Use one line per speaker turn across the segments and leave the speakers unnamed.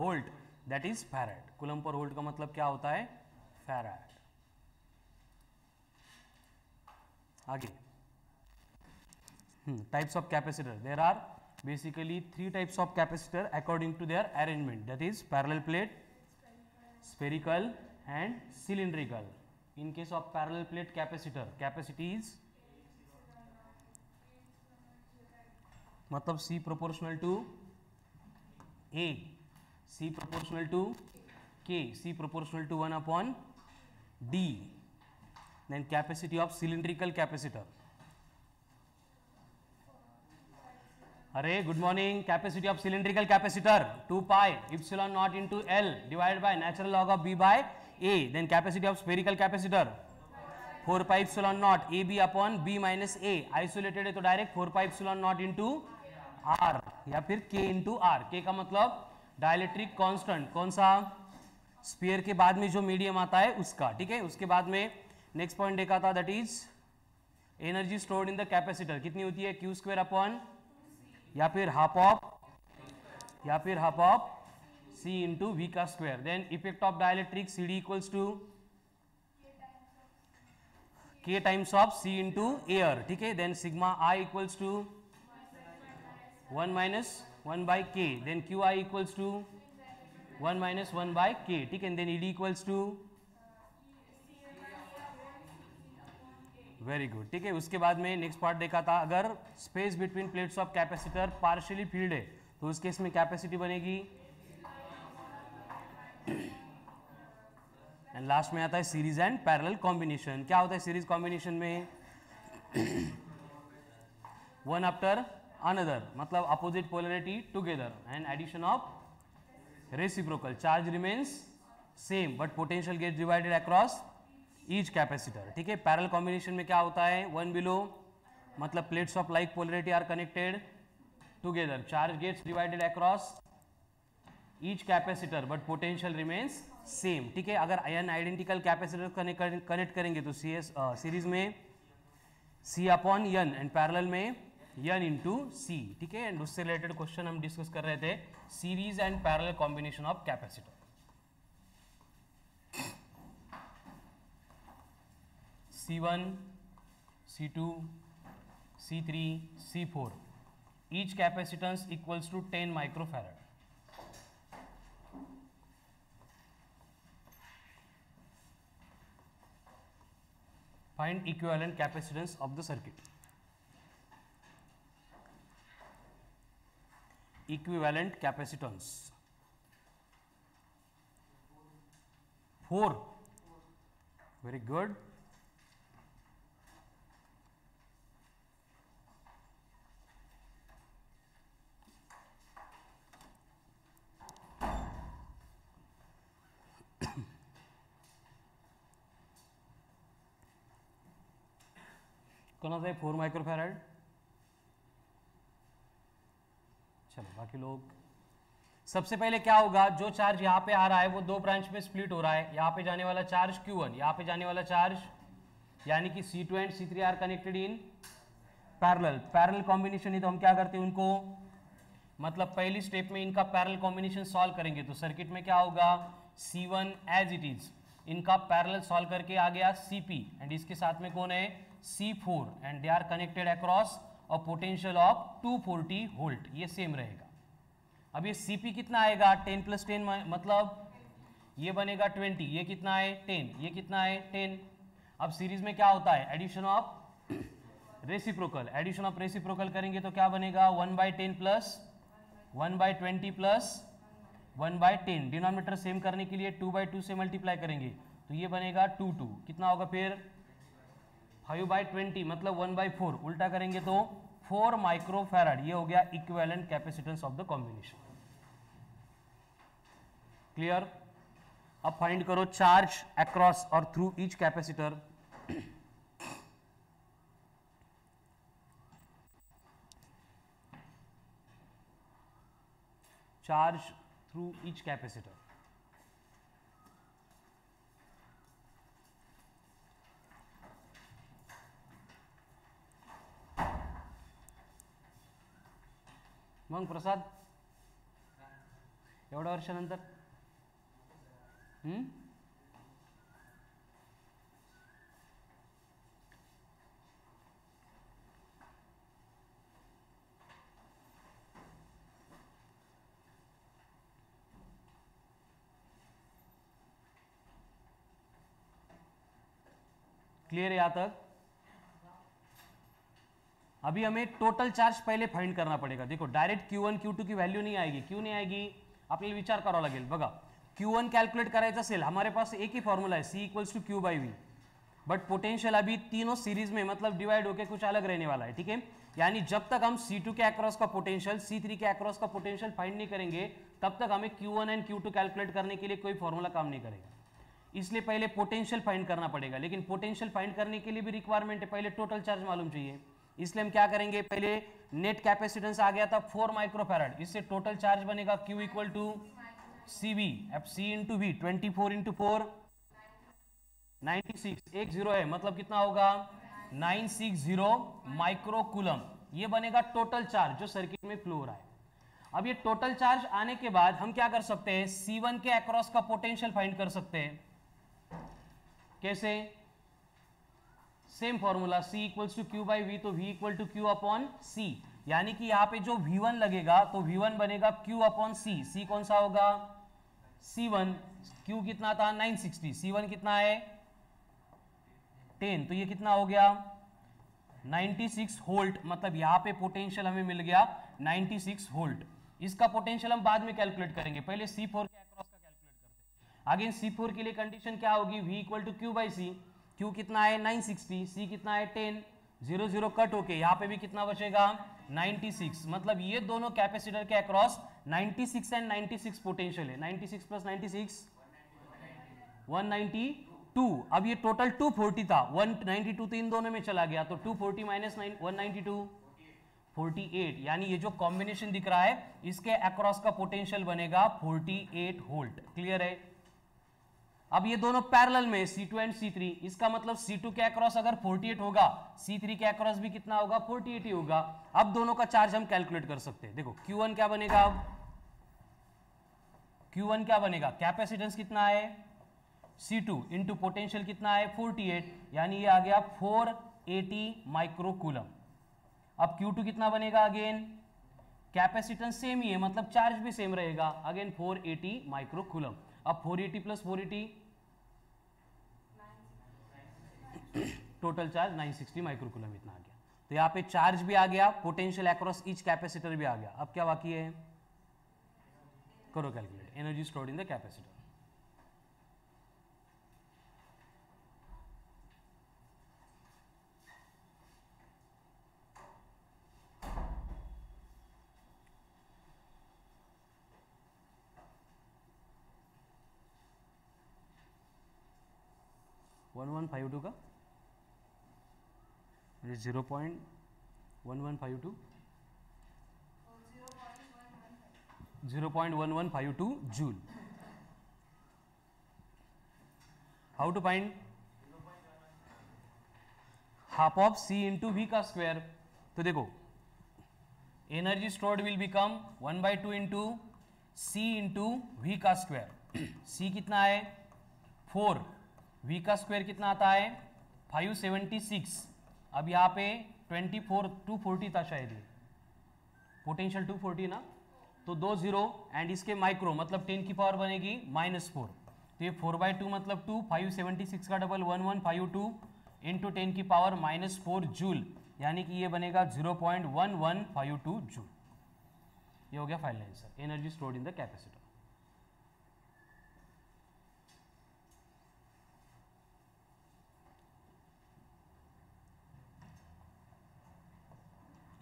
Volt that is farad. Coulomb पर volt का मतलब क्या होता है? फैराड। आगे types of capacitor, there are basically 3 types of capacitor according to their arrangement, that is parallel plate, spherical and cylindrical. In case of parallel plate capacitor, capacity is मतलब C proportional to A, C proportional to K, C proportional to 1 upon D. Then capacity of cylindrical capacitor, अरे good morning, capacity of cylindrical capacitor 2 pi epsilon naught into L divided by natural log of B by A. Then capacity of spherical capacitor 4 pi epsilon naught AB upon B minus A. Isolated है तो direct 4 pi epsilon naught into R या फिर K into R. K का मतलब dielectric constant, कौन सा? Sphere के बाद में जो मीडियम आता है उसका, ठीक है। उसके बाद में नेक्स्ट पॉइंट देखा था, that is energy stored in the capacitor कितनी होती है? Q स्क्वायर अपॉन या फिर half of C into V का square. Then effect of dielectric CD equals to K times of C into air, ठीक है. Then sigma I equals to 1 minus 1 by K. Then QI equals to 1 minus 1 by K, ठीक है. Then ED equals to, very good, ठीक है. उसके बाद में next part देखा था, अगर space between plates of capacitor partially field है तो उस केस में कैपेसिटी बनेगी. एंड लास्ट में आता है सीरीज एंड पैरेलल कॉम्बिनेशन. क्या होता है सीरीज कॉम्बिनेशन में? वन आफ्टर अनदर, मतलब opposite polarity together and addition of reciprocal. Charge remains same but potential gets divided across each capacitor, ठीक है. पैरेलल कॉम्बिनेशन में क्या होता है? वन बिलो, मतलब plates of like polarity are connected together, charge gets divided across each capacitor but potential remains same, ठीक है. अगर n आइडेंटिकल कैपेसिटर कनेक्ट करेंगे तो सीरीज में C upon n and parallel में n इंटू C, ठीक है. एंड उससे रिलेटेड क्वेश्चन हम डिस्कस कर रहे थे, series and parallel combination of capacitor. C1, C2, C3, C4, each capacitance equals to 10 microfarad. Find equivalent capacitance of the circuit. Equivalent capacitance 4. Very good. कौन सा है? 4 माइक्रोफैराड. चलो बाकी लोग, सबसे पहले क्या होगा, जो चार्ज यहाँ पे आ रहा है वो दो ब्रांच में स्प्लिट हो रहा है. यहाँ पे जाने वाला चार्ज Q1, यहाँ पे जाने वाला चार्ज, यानी कि C2 and C3 are connected in parallel combination ही तो हम क्या करते हैं उनको, मतलब पहली स्टेप में इनका पैरेलल कॉम्बिनेशन सॉल्व करेंगे तो सर्किट में क्या होगा, C1 एज इट इज, इनका पैरेलल सॉल्व करके आ गया CP एंड इसके साथ में कौन है C4 and they are connected across a potential of 240 volt. ये सेम रहेगा. अब ये CP कितना आएगा? 10 प्लस 10, मतलब ये बनेगा 20, ये कितना है 10, ये कितना है 10. अब सीरीज में क्या होता है? Addition of reciprocal. Addition of reciprocal करेंगे तो क्या बनेगा? 1/10 प्लस 1/20 प्लस 1/10. डिनोमिनेटर सेम करने के लिए 2/2 से मल्टीप्लाई करेंगे तो ये बनेगा 2 कितना होगा फिर 5/20, मतलब 1/4. उल्टा करेंगे तो 4 माइक्रोफैराड. ये हो गया equivalent capacitance of the combination. Clear? अब फाइंड करो चार्ज अक्रॉस और through each capacitor. Charge through each capacitor. मंग प्रसाद, एवढ्या वर्षानंतर? क्लियर है यहां तक? अभी हमें टोटल चार्ज पहिले फाइंड करना पडेगा. देखो डायरेक्ट Q1 Q2 की व्हॅल्यू नहीं आएगी. क्यों नहीं आएगी? आपल्याला विचार करावा लागेल. बघा Q1 कैलकुलेट करायचं असेल, हमारे पास एक ही फॉर्मूला है, C equals to Q by V. But potential अभी तीनों सीरीज में मतलब डिवाइड होकर कुछ अलग रहने वाला है. ठीक है, यानी जब तक हम C2 के अक्रॉस का पोटेंशियल C3 के अक्रॉस का पोटेंशियल फाइंड नहीं करेंगे, तब तक हमें Q1 एंड Q2 कैलकुलेट करने के लिए कोई फॉर्मूला काम नहीं करेगा. इसलिए पहले पोटेंशियल फाइंड करना पड़ेगा. लेकिन पोटेंशियल फाइंड करने के लिए भी रिक्वायरमेंट है, पहले टोटल चार्ज मालूम चाहिए. इसलिए हम क्या करेंगे, पहले नेट कैपेसिटेंस आ गया था 4 माइक्रोफैराड. इससे टोटल चार्ज बनेगा Q इक्वल टू CV, अब C इंटू वी, 24 इंटू 4 96, एक जीरो है मतलब कितना होगा 960 माइक्रोकूलम. ये बनेगा टोटल चार्ज जो सर्किट में फ्लो हो रहा है. अब ये टोटल चार्ज आने के बाद हम क्या कर सकते हैं, C1 के अक्रॉस का पोटेंशियल फाइंड कर सकते हैं. कैसे? Same formula, C equals to Q by V, तो V equal to Q upon C. यानी कि यहां पे जो V1 लगेगा तो V1 बनेगा Q अपॉन C. C कौन सा होगा? C1. Q कितना था 960, C1 कितना है 10, तो ये कितना हो गया 96 वोल्ट. मतलब यहां पे पोटेंशियल हमें मिल गया 96 वोल्ट. इसका पोटेंशियल हम बाद में कैलकुलेट करेंगे, पहले C4 के अक्रॉस का कैलकुलेट करते हैं. अगेन C4 के लिए कंडीशन क्या होगी, V equal to Q by C. Q कितना है 960, C कितना है 10, 0 0 कट होके यहाँ पे भी कितना बचेगा 96. मतलब ये दोनों कैपेसिटर के अक्रॉस 96 एंड 96 पोटेंशियल है. 96 प्लस 96 192. अब ये टोटल 240 था, 192 तो इन दोनों में चला गया, तो 240 माइनस 192 48. यानी ये जो कॉम्बिनेशन दिख रहा है इसके अक्रॉस का पोटेंशियल बनेगा 48 वोल्ट. क्लियर है? अब ये दोनों पैरेलल में C2 एंड C3. इसका मतलब C2 के अक्रॉस अगर 48 होगा, C3 के अक्रॉस भी कितना होगा 48 ही होगा. अब दोनों का चार्ज हम कैलकुलेट कर सकते हैं. देखो Q1 क्या बनेगा, अब Q1 क्या बनेगा, कैपेसिटेंस कितना है C2 इंटू पोटेंशियल कितना है 48, यानी ये आ गया 480 माइक्रोकूलम. अब Q2 कितना बनेगा, अगेन कैपेसिटेंस सेम ही है मतलब चार्ज भी सेम रहेगा, अगेन 480 माइक्रोकूलम. अब 480 प्लस 480 टोटल चार्ज 960 माइक्रोकूलम इतना आ गया. तो यहाँ पे चार्ज भी आ गया, पोटेंशियल अक्रॉस ईच कैपेसिटर भी आ गया. अब क्या बाकी है, करो calculate. Energy stored in the capacitor. One 1152 का 0.1152 0.1152 joule. How to find half of C into V का स्क्वायर. तो देखो energy stored will become 1/2 into C into V का स्क्वायर. C कितना है 4, V का स्क्वायर कितना आता है 576. अब यहाँ पे 24 240 था शायद, ये पोटेंशियल 240 ना, तो 2 0 एंड इसके माइक्रो मतलब 10 की पावर बनेगी -4. तो ये 4/2 मतलब 2, 576 का डबल 1152 इंटू 10 की पावर -4 जूल, यानी कि ये बनेगा 0.1152 जूल. ये हो गया final answer, energy stored in the capacitor.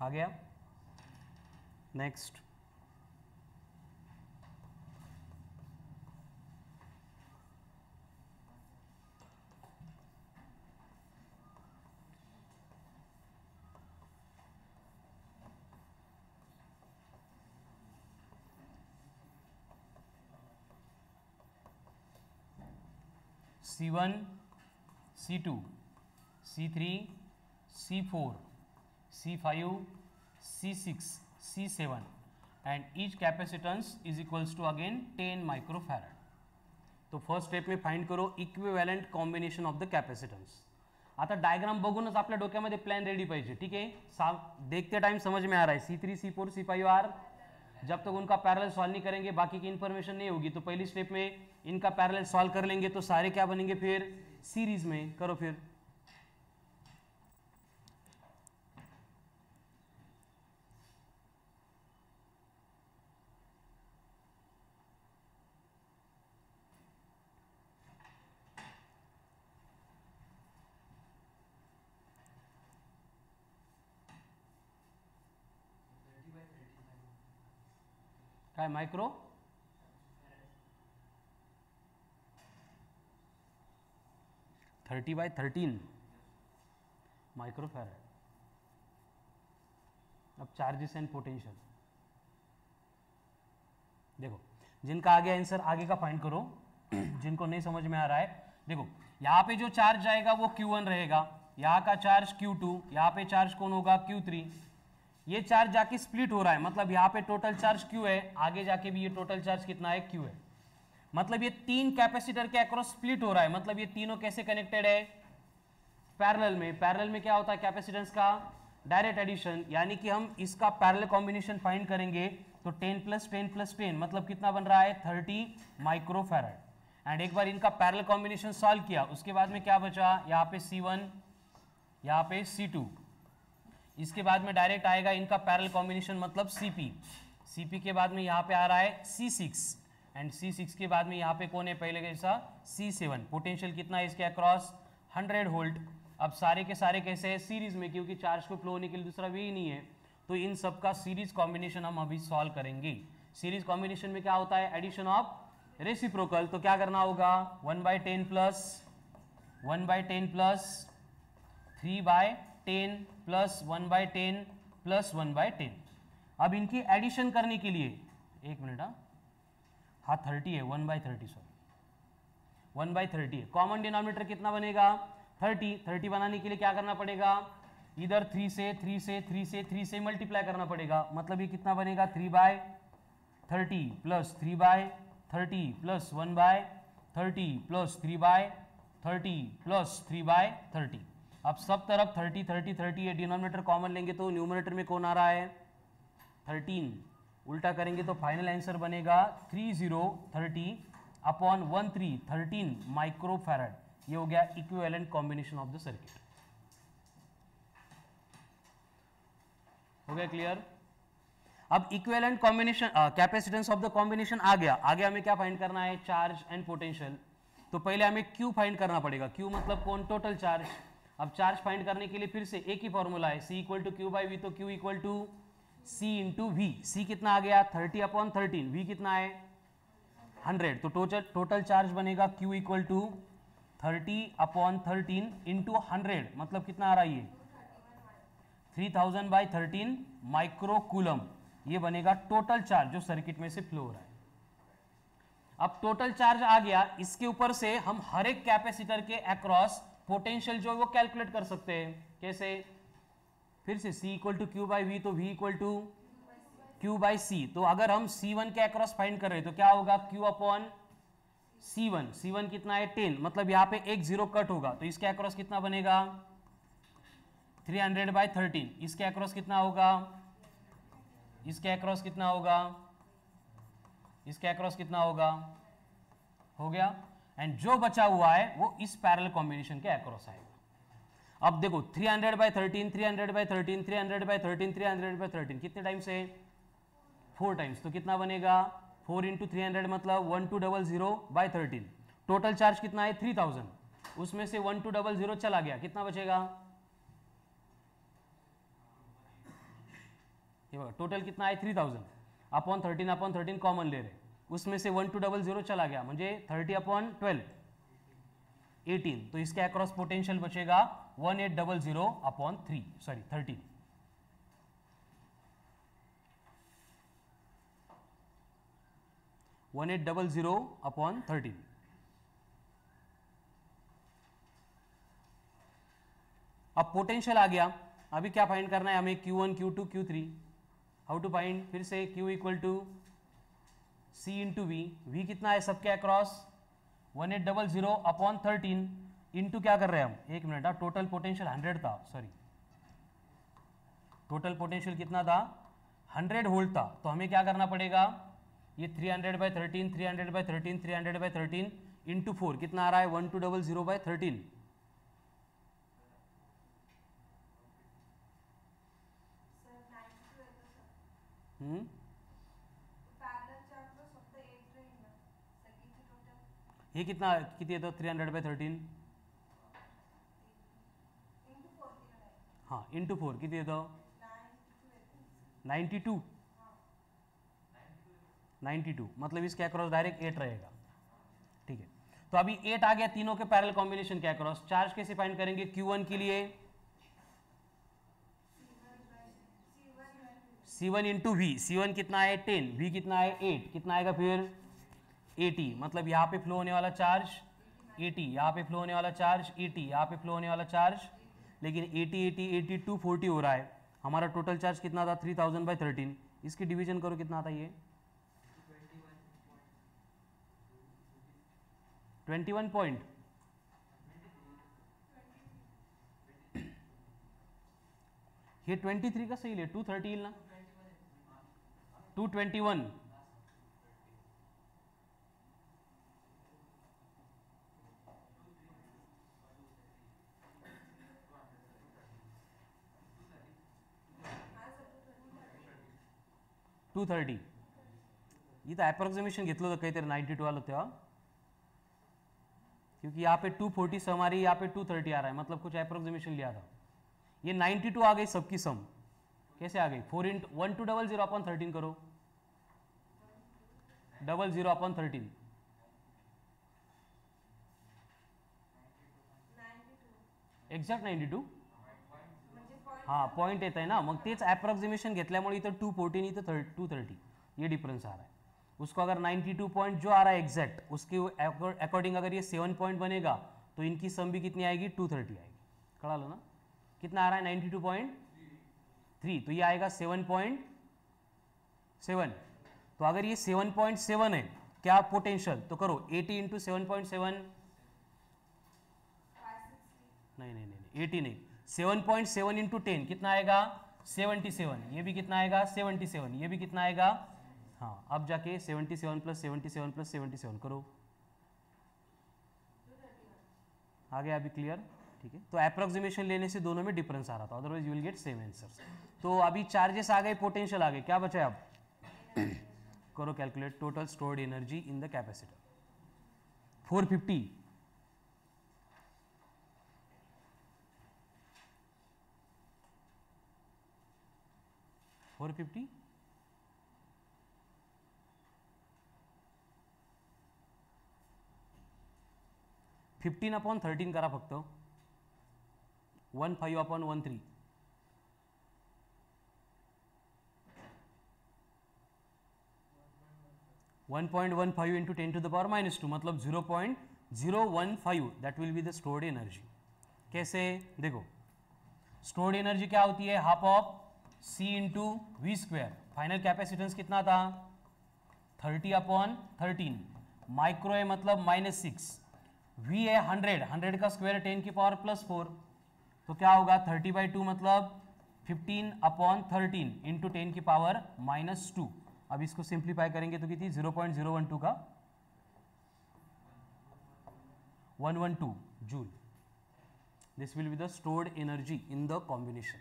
आ गया. Next C1 C2 C3 C4 C5 C6 C7 and each capacitance is equals to again 10 microfarad. तो फर्स्ट स्टेप में फाइंड करो equivalent combination of the capacitance. आता diagram बघूनच आपल्या डोक्यामध्ये plan ready पाहिजे. ठीक है, देखते टाइम समझ में आ रहा है. C3 C4 C5 R जब तक उनका पैरेलल सॉल्व नहीं करेंगे बाकी की इन्फॉर्मेशन नहीं होगी. तो पहली स्टेप में इनका पैरेलल सॉल्व कर लेंगे तो सारे क्या बनेंगे फिर सीरीज में. करो फिर. काय माइक्रो 30/13 माइक्रोफैराड. अब चार्जेस एंड पोटेंशियल देखो, जिनका आगे आंसर आगे का फाइंड करो. जिनको नहीं समझ में आ रहा है, देखो यहाँ पे जो चार्ज जाएगा वो Q1 रहेगा, यहाँ का चार्ज Q2, यहाँ पे चार्ज कौन होगा Q3. ये चार्ज जाके स्प्लिट हो रहा है, मतलब यहाँ पे टोटल चार्ज Q है, आगे जाके भी ये टोटल चार्ज कितना है Q है. मतलब ये तीन कैपेसिटर के अक्रॉस स्प्लिट हो रहा है. मतलब ये तीनों कैसे कनेक्टेड है पैरेलल में. पैरेलल में क्या होता है कैपेसिटेंस का डायरेक्ट एडिशन, यानी कि हम इसका पैरेलल कॉम्बिनेशन फाइंड करेंगे तो 10 + 10 + 10 मतलब कितना बन रहा है 30 माइक्रोफैराड. एंड एक बार इनका पैरेलल कॉम्बिनेशन सॉल्व किया उसके बाद में क्या बचा, यहाँ पे C1 यहाँ पे C2. इसके बाद में डायरेक्ट आएगा इनका पैरेलल कॉम्बिनेशन मतलब CP. CP के बाद में यहाँ पे आ रहा है C6 एंड C6 के बाद में यहाँ पे कौन है पहले जैसा C7. पोटेंशियल कितना है इसके अक्रॉस 100 वोल्ट. अब सारे के सारे कैसे है सीरीज में, क्योंकि चार्ज को फ्लो होने के लिए दूसरा वे ही नहीं है. तो इन सब का सीरीज कॉम्बिनेशन हम अभी सॉल्व करेंगे. सीरीज कॉम्बिनेशन में क्या होता है एडिशन ऑफ रेसिप्रोकल. तो क्या करना होगा 1/10 + 1/10 + 3/10 + 1/10 + 1/10. अब इनकी एडिशन करने के लिए एक मिनट, हाँ 30 है 1/30 सॉरी 1/30 है. कॉमन डिनोमिनेटर कितना बनेगा 30. 30 बनाने के लिए क्या करना पड़ेगा, इधर 3 से 3 से 3 से 3 से मल्टीप्लाई करना पड़ेगा. मतलब ये कितना बनेगा 3/30 + 3/30 + 1/30 + 3/30 + 3/30. अब सब तरफ 30 30 30 है, डिनोमिनेटर कॉमन लेंगे तो न्यूमरेटर में कौन आ रहा है 13. उल्टा करेंगे तो फाइनल आंसर बनेगा 30/13 माइक्रोफैराड. ये हो गया equivalent combination of the circuit. हो गया क्लियर. अब equivalent combination capacitance of the combination आ गया. आगे हमें क्या फाइंड करना है चार्ज एंड पोटेंशियल. तो पहले हमें Q फाइंड करना पड़ेगा. Q मतलब कौन टोटल चार्ज. अब चार्ज फाइंड करने के लिए फिर से एक ही फॉर्मूला है C = Q/V. तो Q = C × V. C कितना आ गया 30/13. V कितना है 100. तो टोटल चार्ज बनेगा Q = 30/13 × 100 मतलब कितना आ रहा है ये 3000/13 माइक्रोकूलम. ये बनेगा टोटल चार्ज जो सर्किट में से फ्लो हो रहा है. अब टोटल चार्ज आ गया, इसके ऊपर से हम हर एक कैपेसिटर के अक्रॉस पोटेंशियल जो है वो कैलकुलेट कर सकते हैं. कैसे, फिर से C = Q/V. तो V = Q/C. तो अगर हम C1 के अक्रॉस फाइंड कर रहे हैं तो क्या होगा Q/C1. C1 कितना है 10, मतलब यहाँ पे एक 0 कट होगा तो इसके अक्रॉस कितना बनेगा 300/13. इसके अक्रॉस कितना होगा, इसके अक्रॉस कितना होगा, इसके अक्रॉस कितना होगा, हो गया. एंड जो बचा हुआ है वो इस पैरेलल कॉम्बिनेशन के अक्रॉस आएगा. अब देखो 300/13 300/13 300/13 300/13 कितने टाइम्स है 4 टाइम्स. तो कितना बनेगा 4 × 300 मतलब 1200/13. टोटल चार्ज कितना है 3000. उसमें से 1200 चला गया, कितना बचेगा, टोटल कितना है 3000/13 कॉमन ले रहे, उसमें से 1200 चला गया म्हणजे 30/12 18. तो इसके अक्रॉस पोटेंशियल बचेगा 1800/3 सॉरी 13. अब पोटेंशियल आ गया. अभी क्या फाइंड करना है हमें Q1 Q2 Q3. How to find, फिर से Q equal to C into V, V कितना है सबके अक्रॉस 1800 अपॉन 13 इंटू क्या कर रहे हैं हम, एक मिनट, टोटल पोटेंशियल 100 था, सॉरी टोटल पोटेंशियल कितना था 100 वोल्ट था, तो हमें क्या करना पड़ेगा, ये 300/13 300/13 300/13 इंटू 4 कितना आ रहा है 1200/13, ये किती येतं 300/13, हाँ इंटू 4 किती येतं 92, 92 मतलब इसके अक्रॉस डायरेक्ट 8 रहेगा, ठीक है। तो अभी 8 आ गया तीनों के पैरेलल कॉम्बिनेशन के अक्रॉस, चार्ज कैसे फाइंड करेंगे, Q1 के लिए C1 इंटू वी, C1 कितना है 10, V कितना है 8, कितना आएगा फिर 80, मतलब यहाँ पे फ्लो होने वाला चार्ज 80, यहाँ पे फ्लो होने वाला चार्ज 80, यहाँ पे फ्लो होने वाला चार्ज, लेकिन 80 80 80 240 हो रहा है, हमारा टोटल चार्ज कितना था 3000/13, इसकी डिवीजन करो कितना आता है ये 21 पॉइंट, ये 23 का सही ले 230 ना 221, इथं अप्रॉक्सिमेशन घेतलं होतं काहीतरी 92 आलं तेव्हा, क्योंकि यहाँ पे 240 सम आ रही है, यहाँ पे 230 आ रहा है, मतलब कुछ अप्रोक्सीमेशन लिया था, ये 92 आ गई सबकी सम, कैसे आ गई 4 इंटू 1200/13 करो, 00/13 एक्झॅक्ट 92, हाँ पॉइंट येत आहे ना, मग तेच अप्रॉक्सिमेशन घेतल्यामुळे इथं 214 इथं 230, ये डिफरेंस आ रहा है, उसको अगर 92 पॉइंट जो आ रहा है एग्जैक्ट उसके अकॉर्डिंग अगर ये 7 पॉइंट बनेगा तो इनकी सम भी कितनी आएगी 230 आएगी, कड़ा लो ना, कितना आ रहा है 92.3, तो ये आएगा 7.7, तो अगर ये 7.7 है क्या पोटेंशियल, तो करो 80 इंटू 7.7, नहीं 80 नहीं, 7.7 इंटू 10 कितना आएगा 77, ये भी कितना आएगा 77, ये भी कितना आएगा, हाँ अब जाके 77 + 77 + 77 करो, आ गया अभी क्लियर, ठीक है। तो अप्रोक्सीमेशन लेने से दोनों में डिफरेंस आ रहा था, otherwise you will get same answers. तो अभी चार्जेस आ गए, पोटेंशियल आ गए, क्या बचा है अब करो calculate, total stored energy in the capacitor 450, $450, 15/13 करा फक्त, 15/13, 1.15 इंटू 10⁻⁻², मतलब 0.015, that will be the stored energy. कैसे देखो, स्टोर्ड एनर्जी क्या होती है, half of C into V square, final capacitance कितना था 30/13, माइक्रो है मतलब -6, V है 100 का स्क्वायर 10⁻+4, तो क्या होगा 30/2 मतलब 15/13 इंटू 10⁻²। अब इसको सिंप्लीफाई करेंगे तो कितनी 0.012 का 112 joule, this will be the stored energy in the combination.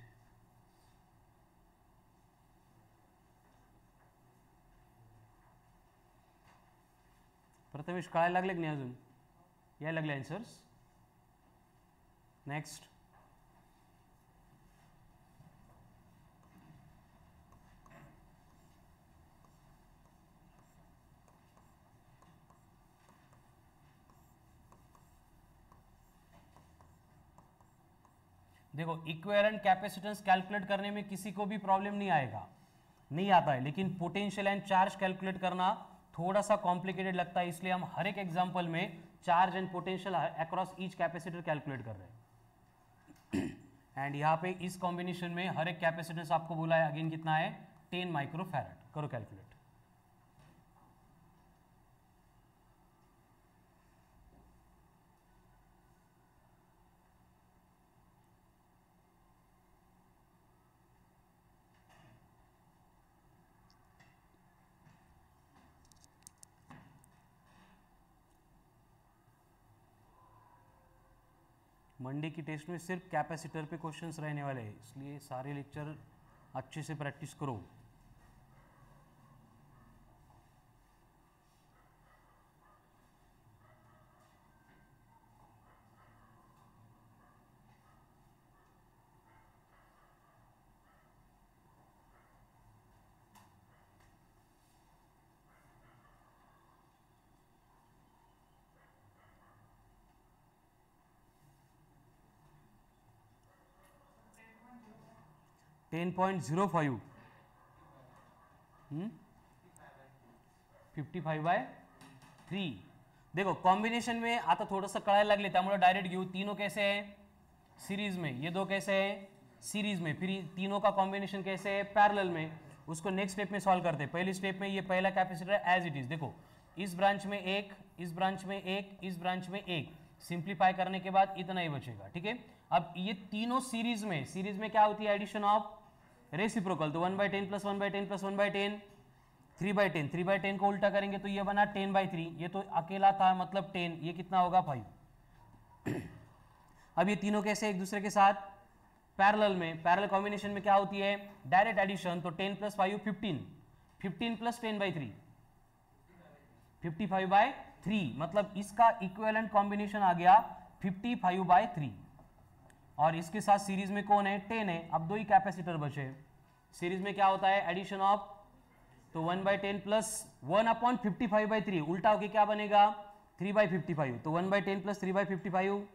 Prathamesh कळायला लागले की नाही अजून, यायला लागले आन्सर्स, नेक्स्ट देखो, इक्विवेलेंट कैपेसिटेंस कैलकुलेट करने में किसी को भी प्रॉब्लम नहीं आएगा, नहीं आता है, लेकिन पोटेंशियल एंड चार्ज कैलकुलेट करना थोड़ा सा कॉम्प्लिकेटेड लगता है, इसलिए हम हर एक एग्जांपल में charge and potential across each capacitor calculate कर रहे हैं। एंड यहाँ पे इस कॉम्बिनेशन में हर एक कैपेसिटेंस आपको बोला है अगेन कितना है 10 माइक्रोफैराड। करो कैलकुलेट। मंडे की टेस्ट में सिर्फ कैपेसिटर पे क्वेश्चंस रहने वाले हैं, इसलिए सारे लेक्चर अच्छे से प्रैक्टिस करो। टेन 10.05 55/3। देखो कॉम्बिनेशन में आता थोडंसं कळायला लागले, त्यामुळे डायरेक्ट घेऊ। तीनों कैसे है सीरीज में, ये दो कैसे है सीरीज में, फिर तीनों का कॉम्बिनेशन कैसे है पैरेलल में। उसको नेक्स्ट स्टेप में सॉल्व करते हैं। पहली स्टेप में ये पहला कैपेसिटर एज इट इज, देखो इस ब्रांच में एक, इस ब्रांच में एक, इस ब्रांच में एक, सिंप्लीफाई करने के बाद इतना ही बचेगा। ठीक है, अब ये तीनों सीरीज में क्या होती है एडिशन ऑफ रेसिप्रोकल, तो 1/10 + 1/10 + 1/10 3/10, 3/10 को उल्टा करेंगे तो ये बना 10/3, ये तो अकेला था मतलब 10, ये कितना होगा 5। अब ये तीनों कैसे एक दूसरे के साथ पैरेलल में, पैरेलल कॉम्बिनेशन में क्या होती है डायरेक्ट एडिशन, तो 10 + 5 15, 15 + 10/3 55/3, मतलब इसका इक्विवेलेंट कॉम्बिनेशन आ गया 55/3। और इसके साथ सीरीज में कौन है 10 है। अब दो ही कैपेसिटर बचे। सीरीज में क्या होता है एडिशन ऑफ, तो 1/10 + 1/55/3 उल्टा होके क्या बनेगा 3/55, तो 1/10 + 3/55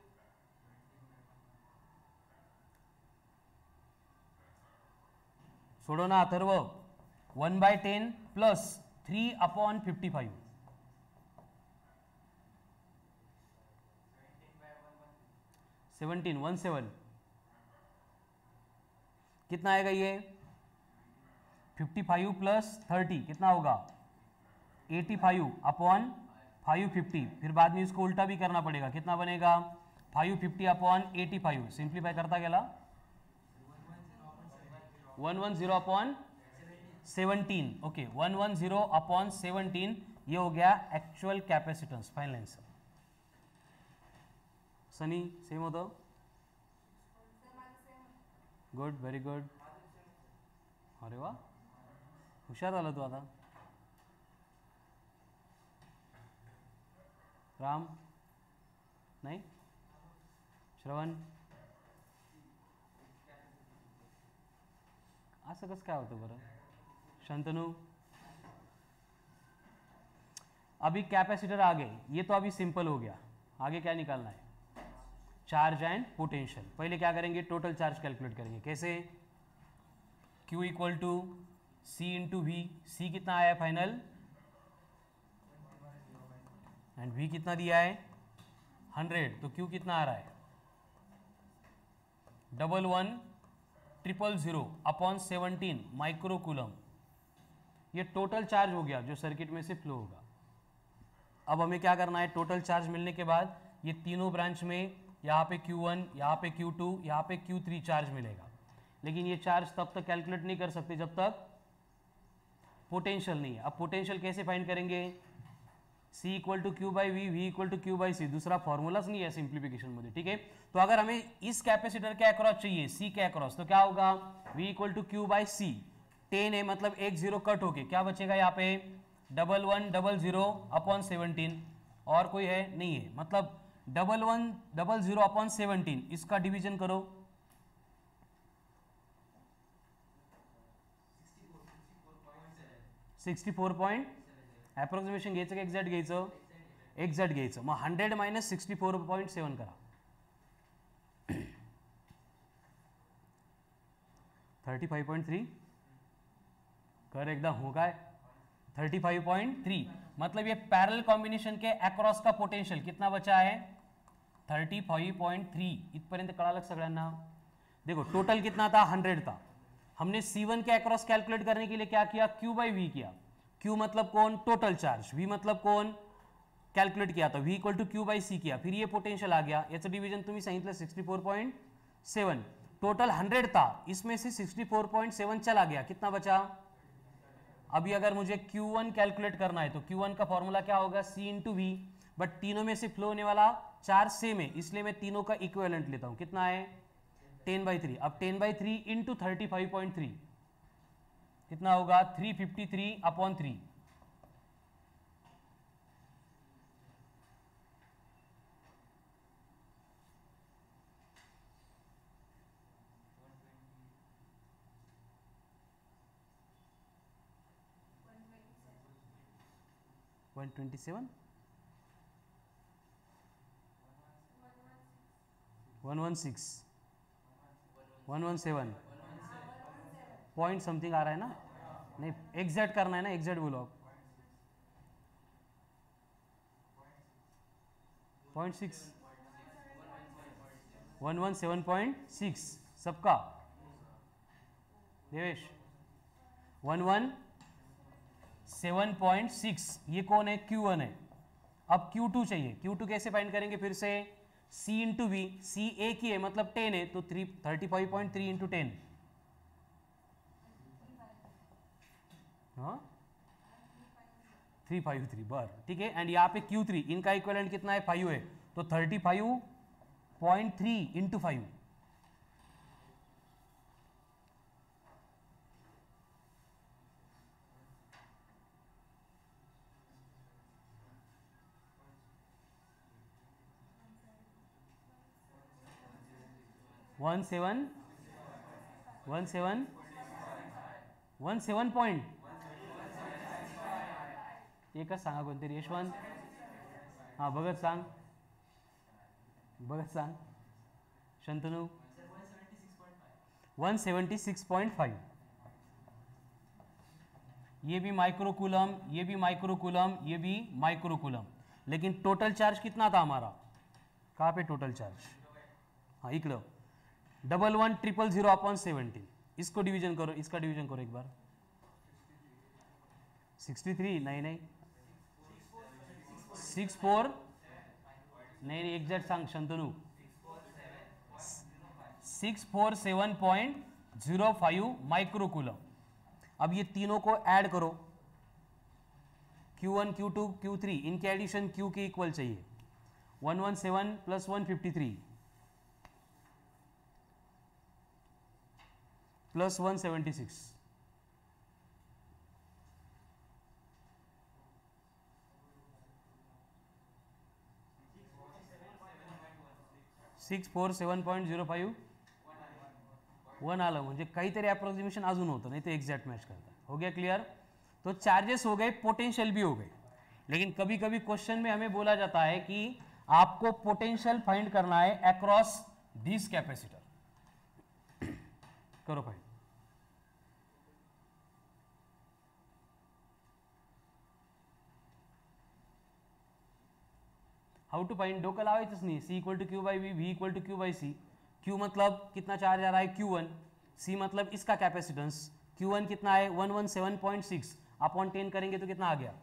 सोडो ना अथर्व, 1/10 + 3/55 17 कितना आएगा ये 55 + 30 कितना होगा 85/550, फिर बाद में इसको उल्टा भी करना पड़ेगा, कितना बनेगा 550/85, सिंप्लीफाई करता गेला 110/17, ओके 110/17, ये हो गया actual capacitance. Final answer Sunny same होतं, गुड व्हेरी गुड, अरे वा हुशार झाला तू आता। राम नाही, श्रवण असं कसं काय होतं बरं, शंतनु अभी कैपेसिटर आ गए, ये तो अभी सिंपल हो गया, आगे क्या निकालना है चार्ज एंड पोटेंशियल। पहले क्या करेंगे टोटल चार्ज कैलकुलेट करेंगे, कैसे Q = C × V, C कितना आया फाइनल एंड V कितना दिया है 100, तो Q कितना आ रहा है 11,000,000/17 माइक्रोकूलम। ये टोटल चार्ज हो गया जो सर्किट में से फ्लो होगा। अब हमें क्या करना है टोटल चार्ज मिलने के बाद ये तीनों ब्रांच में यहाँ पे Q1, यहाँ पे Q2, यहाँ पे Q3 चार्ज मिलेगा, लेकिन ये चार्ज तब तक कैलकुलेट नहीं कर सकते जब तक पोटेंशियल नहीं है। अब पोटेंशियल कैसे फाइंड करेंगे, C = Q/V, V = Q/C, दूसरा फॉर्मूलाच नहीं है सिंप्लीफिकेशन मध्ये। ठीक है, तो अगर हमें इस कैपेसिटर के अक्रॉस चाहिए C के अक्रॉस, तो क्या होगा V = Q/C, 10 है मतलब 1 0 कट होके क्या बचेगा यहाँ पे 11,000/17, और कोई है नहीं है, मतलब 11,000/17 इसका डिवीजन करो 64 अप्रॉक्सिमेशन घ्यायचं का एक्झॅक्ट घ्यायचं, एक्झॅक्ट घ्यायचं, मग 100 - 64.7 करा 35.3 कर एकदा हो काय 35.3, मतलब ये पैरेलल कॉम्बिनेशन के अक्रॉस का पोटेंशियल कितना बचा है 35.3। इथपर्यंत कळालं सगळ्यांना। देखो टोटल कितना था 100 था, हमने C1 के अक्रॉस कैलकुलेट करने के लिए क्या किया, Q बाई V किया। Q मतलब कौन, टोटल चार्ज, V मतलब कौन, कैलकुलेट किया था, V equal to Q by C किया, फिर ये पोटेंशियल आ गया, याचं डिव्हिजन तुम्ही सांगितलं 64.7, टोटल 100 था, इसमें से 64.7 चला गया, कितना बचा। अभी अगर मुझे Q1 कैलकुलेट करना है तो Q1 का फॉर्मूला क्या होगा, C इंटू वी, बट तीनों में से फ्लो होने वाला चार्ज सेम है, इसलिए मैं तीनों का इक्विवेलेंट लेता हूं, कितना है 10/3। अब 10/3 इंटू 35.3 कितना होगा, 353/3। वन 117 117 पॉइंट समथिंग आ रहा है ना, नहीं एग्जैक्ट करना है ना, एग्जैक्ट बोलो आप, 0.6 117.6 सबका, देवेश 117.6, ये कौन है, Q1 है। अब Q2 चाहिए, Q2 कैसे फाइंड करेंगे, फिर से C इंटू वी, C एक ही है मतलब 10 है, तो 35.3 इंटू 10, हाँ 353 बर, ठीक है। एंड यहाँ पे Q3, इनका इक्विवेलेंट कितना है, 5 है, तो 35.3 इंटू 5, वन सेवन पॉइंट, एकच सांगा कोणतरी, यशवंत, हां भगत सांग, भगत सांग, शंतनू, 176.5, ये भी माइक्रोकूलम, ये भी माइक्रोकूलम, ये भी माइक्रोकूलम, लेकिन टोटल चार्ज कितना था हमारा, कहाँ पे टोटल चार्ज, हाँ इकडं 11,100/17, इसको डिवीजन करो, इसका डिवीजन करो एक बार, 63, नहीं 64, नहीं एग्जैक्ट सांग शंतनू, 647.05 माइक्रोकूलम। अब ये तीनों को ऐड करो, Q1 Q2 Q3, इनके एडिशन Q के इक्वल चाहिए, 117 प्लस 153 प्लस 176, 647.05 1 आलं, म्हणजे काहीतरी अप्रॉक्सिमेशन अजून होतं, नाही तो एक्झॅक्ट मॅच करता, हो गया क्लियर। तो चार्जेस हो गए, पोटेंशियल भी हो गए, लेकिन कभी कभी क्वेश्चन में हमें बोला जाता है कि आपको पोटेंशियल फाइंड करना है अक्रॉस दिस कैपेसिटर, करो फाइंड। हाउ टू फाइंड, डोकं लावायचंच नहीं, C equal to Q by V, V equal to Q by C. Q मतलब कितना चार्ज आ रहा है Q1, C मतलब इसका कैपेसिटेंस, Q1 कितना है 117.6 अपॉन 10 करेंगे तो कितना आ गया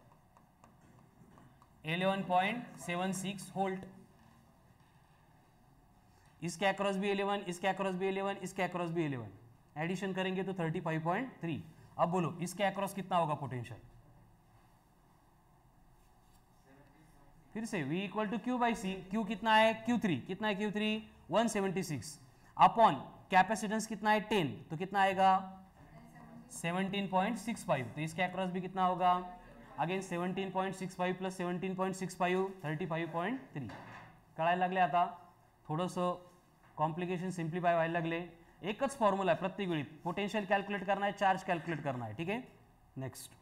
11.76 वोल्ट, इसके अक्रॉस भी 11, इसके अक्रॉस भी 11, इसके अक्रॉस भी 11, एडिशन करेंगे तो 35.3। अब बोलो इसके अक्रॉस कितना होगा पोटेंशियल, फिर से V equal to Q by C, Q कितना है Q3, कितना है Q3 176 अपॉन कैपेसिटेंस कितना है 10, तो कितना आएगा 17.65, तो इसके अक्रॉस भी कितना होगा अगेन 17.65 प्लस 17.65 35.3। कळायला लागले आता, थोडंसं कॉम्प्लिकेशन सिम्प्लिफाय व्हायला लागले, एकच फॉर्म्युला आहे प्रत्येक वेळी, पोटेंशियल कॅल्क्युलेट करना है, चार्ज कॅल्क्युलेट करना है, ठीक है। Next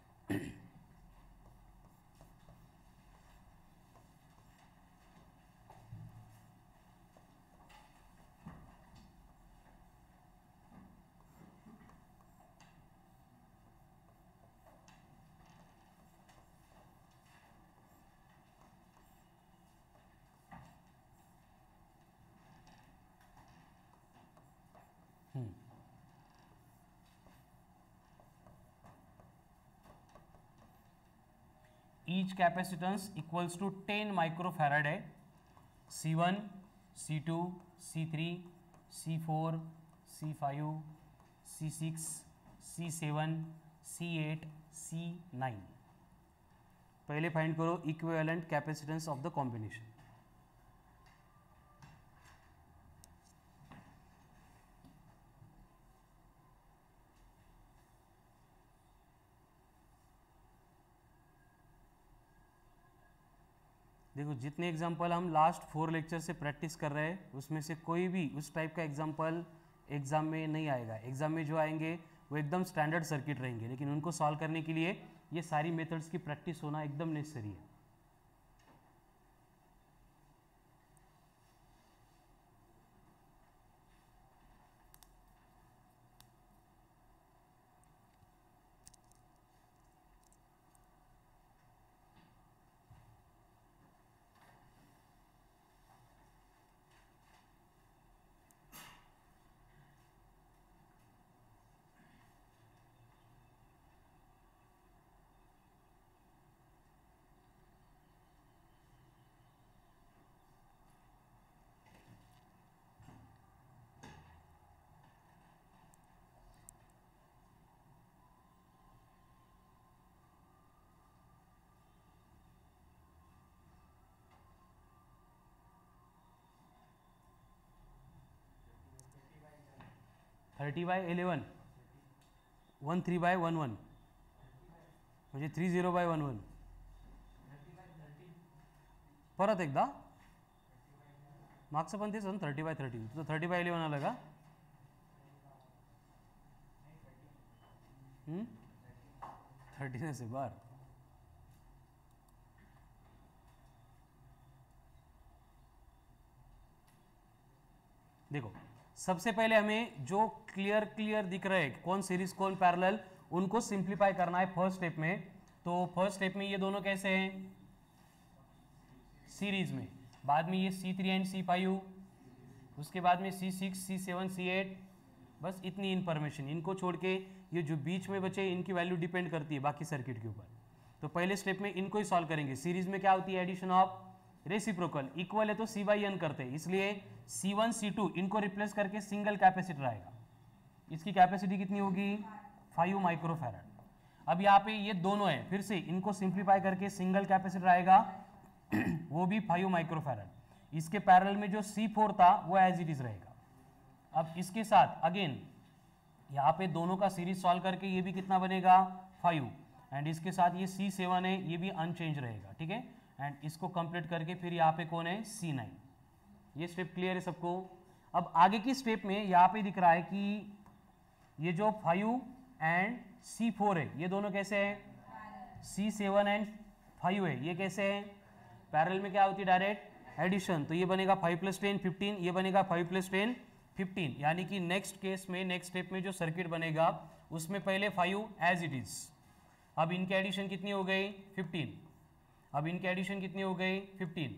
each capacitance equals to 10 microfarad है। C1, C2, C3, C4, C5, C6, C7, C8, C9। पहले फाइंड करो equivalent capacitance of the combination. देखो जितने एग्जाम्पल हम लास्ट 4 लेक्चर से प्रैक्टिस कर रहे हैं उसमें से कोई भी उस टाइप का एग्जाम्पल एग्जाम में नहीं आएगा। एग्जाम में जो आएंगे वो एकदम स्टैंडर्ड सर्किट रहेंगे, लेकिन उनको सॉल्व करने के लिए ये सारी मेथड्स की प्रैक्टिस होना एकदम नेसेसरी है। थर्टी बाय 11, 13/11 म्हणजे 30/11। परत एकदा मागचं पण तेच 30/13, तुझं 30/11 आलं का? 13 से बार। देखो सबसे पहले हमें जो क्लियर दिख रहे हैं कौन सीरीज कौन पैरेलल, उनको सिंप्लीफाई करना है फर्स्ट स्टेप में। तो फर्स्ट स्टेप में ये दोनों कैसे हैं? सीरीज में। बाद में ये C3 एंड C5, उसके बाद में C6, C7, C8। बस इतनी इंफॉर्मेशन, इनको छोड़ के ये जो बीच में बचे इनकी वैल्यू डिपेंड करती है बाकी सर्किट के ऊपर। तो पहले स्टेप में इनको ही सॉल्व करेंगे। सीरीज में क्या होती है? Addition of reciprocal. इक्वल है तो C/N करते हैं, इसलिए C1, C2 इनको रिप्लेस करके सिंगल कैपेसिटर आएगा। इसकी कैपेसिटी कितनी होगी? 5 माइक्रोफैराड। अब यहाँ पे ये दोनों है, फिर से इनको सिंप्लीफाई करके सिंगल कैपेसिटर आएगा वो भी 5 माइक्रोफैराड। इसके पैरेलल में जो C4 था वो एज इट इज रहेगा। अब इसके साथ अगेन यहाँ पे दोनों का सीरीज सॉल्व करके ये भी कितना बनेगा? 5। एंड इसके साथ ये C7 है, ये भी अनचेंज रहेगा, ठीक है। एंड इसको कंप्लीट करके फिर यहाँ पे कौन है? C9। ये स्टेप क्लियर है सबको? अब आगे की स्टेप में यहाँ पे दिख रहा है कि ये जो 5 एंड C4 है ये दोनों कैसे हैं? C7 एंड 5 है, ये कैसे हैं? पैरेलल में क्या होती है? Direct addition. तो ये बनेगा 5 + 10 15, ये बनेगा 5 + 10 15। यानी कि नेक्स्ट केस में, नेक्स्ट स्टेप में जो सर्किट बनेगा उसमें पहले 5 एज इट इज। अब इनकी एडिशन कितनी हो गई? 15। अब इनकी एडिशन कितनी हो गई? 15।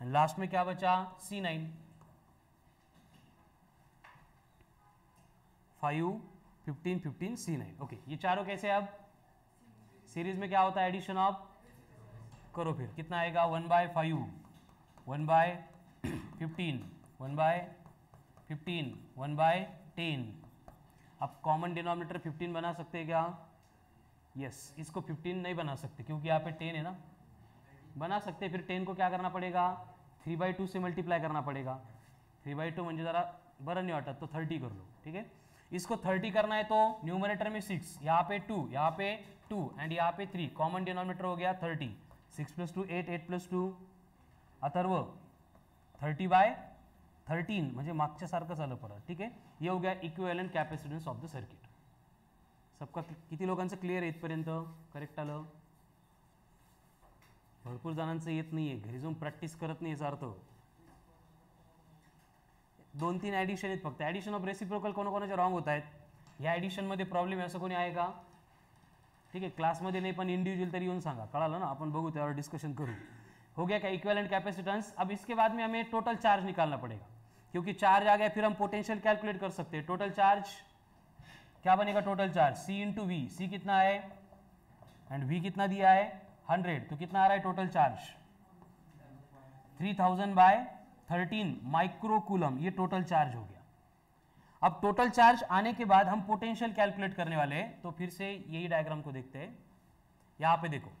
एंड लास्ट में क्या बचा? C9। 5, 15, 15, C9। ओके, ये चारों कैसे? अब सीरीज में क्या होता है? Addition of. करो फिर, कितना आएगा? 1/5, 1/15, 1/15, 1/10। अब कॉमन डिनोमिनेटर 15 बना सकते हैं क्या? यस। इसको 15 नहीं बना सकते क्योंकि यहाँ पे 10 है ना। बना सकते, फिर 10 को क्या करना पड़ेगा? 3/2 से मल्टीप्लाई करना पड़ेगा। 3/2 म्हणजे जरा बरं नहीं वाटत, तो 30 कर लो, ठीक है। इसको 30 करना है तो न्यूमरेटर में 6, यहाँ पे 2, यहाँ पे 2 एंड यहाँ पे 3, कॉमन डिनोमिनेटर हो गया 30। 6 + 2 8, 8 + 2 अथर्व 30/13 म्हणजे मागच्या सारखं झालं परत, ठीक आहे। ये हो गया equivalent capacitance of the circuit. सबका किती लोकांचं क्लिअर आहे इथपर्यंत? करेक्ट आलं? भरपूर जणांचं येत नाहीये, घरी जाऊन प्रॅक्टिस करत नाही याचा अर्थ। 2-3 ॲडिशन आहेत फक्त। ॲडिशन ऑफ रेसिप्रोकल कोणाकोणाचे रॉंग होत आहेत? ह्या ॲडिशनमध्ये प्रॉब्लेम आहे असं कोणी आहे का? ठीक आहे, क्लासमध्ये नाही पण इंडिव्हिज्युअल तरी येऊन सांगा, कळालं ना? आपण बघू, त्यावर डिस्कशन करू। हो गया क्या इक्विवेलेंट कैपेसिटेंस? अब इसके बाद में हमें टोटल चार्ज निकालना पड़ेगा, क्योंकि चार्ज आ गया फिर हम पोटेंशियल कैलकुलेट कर सकते हैं। टोटल चार्ज क्या बनेगा? Total charge C × V। C कितना है एंड V कितना दिया है? 100, तो कितना आ रहा है टोटल चार्ज 3000/13 माइक्रोकूलम, ये टोटल चार्ज हो गया। अब टोटल चार्ज आने के बाद हम पोटेंशियल कैलकुलेट करने वाले हैं, तो फिर से यही डायग्राम को देखते हैं। यहां पे देखो,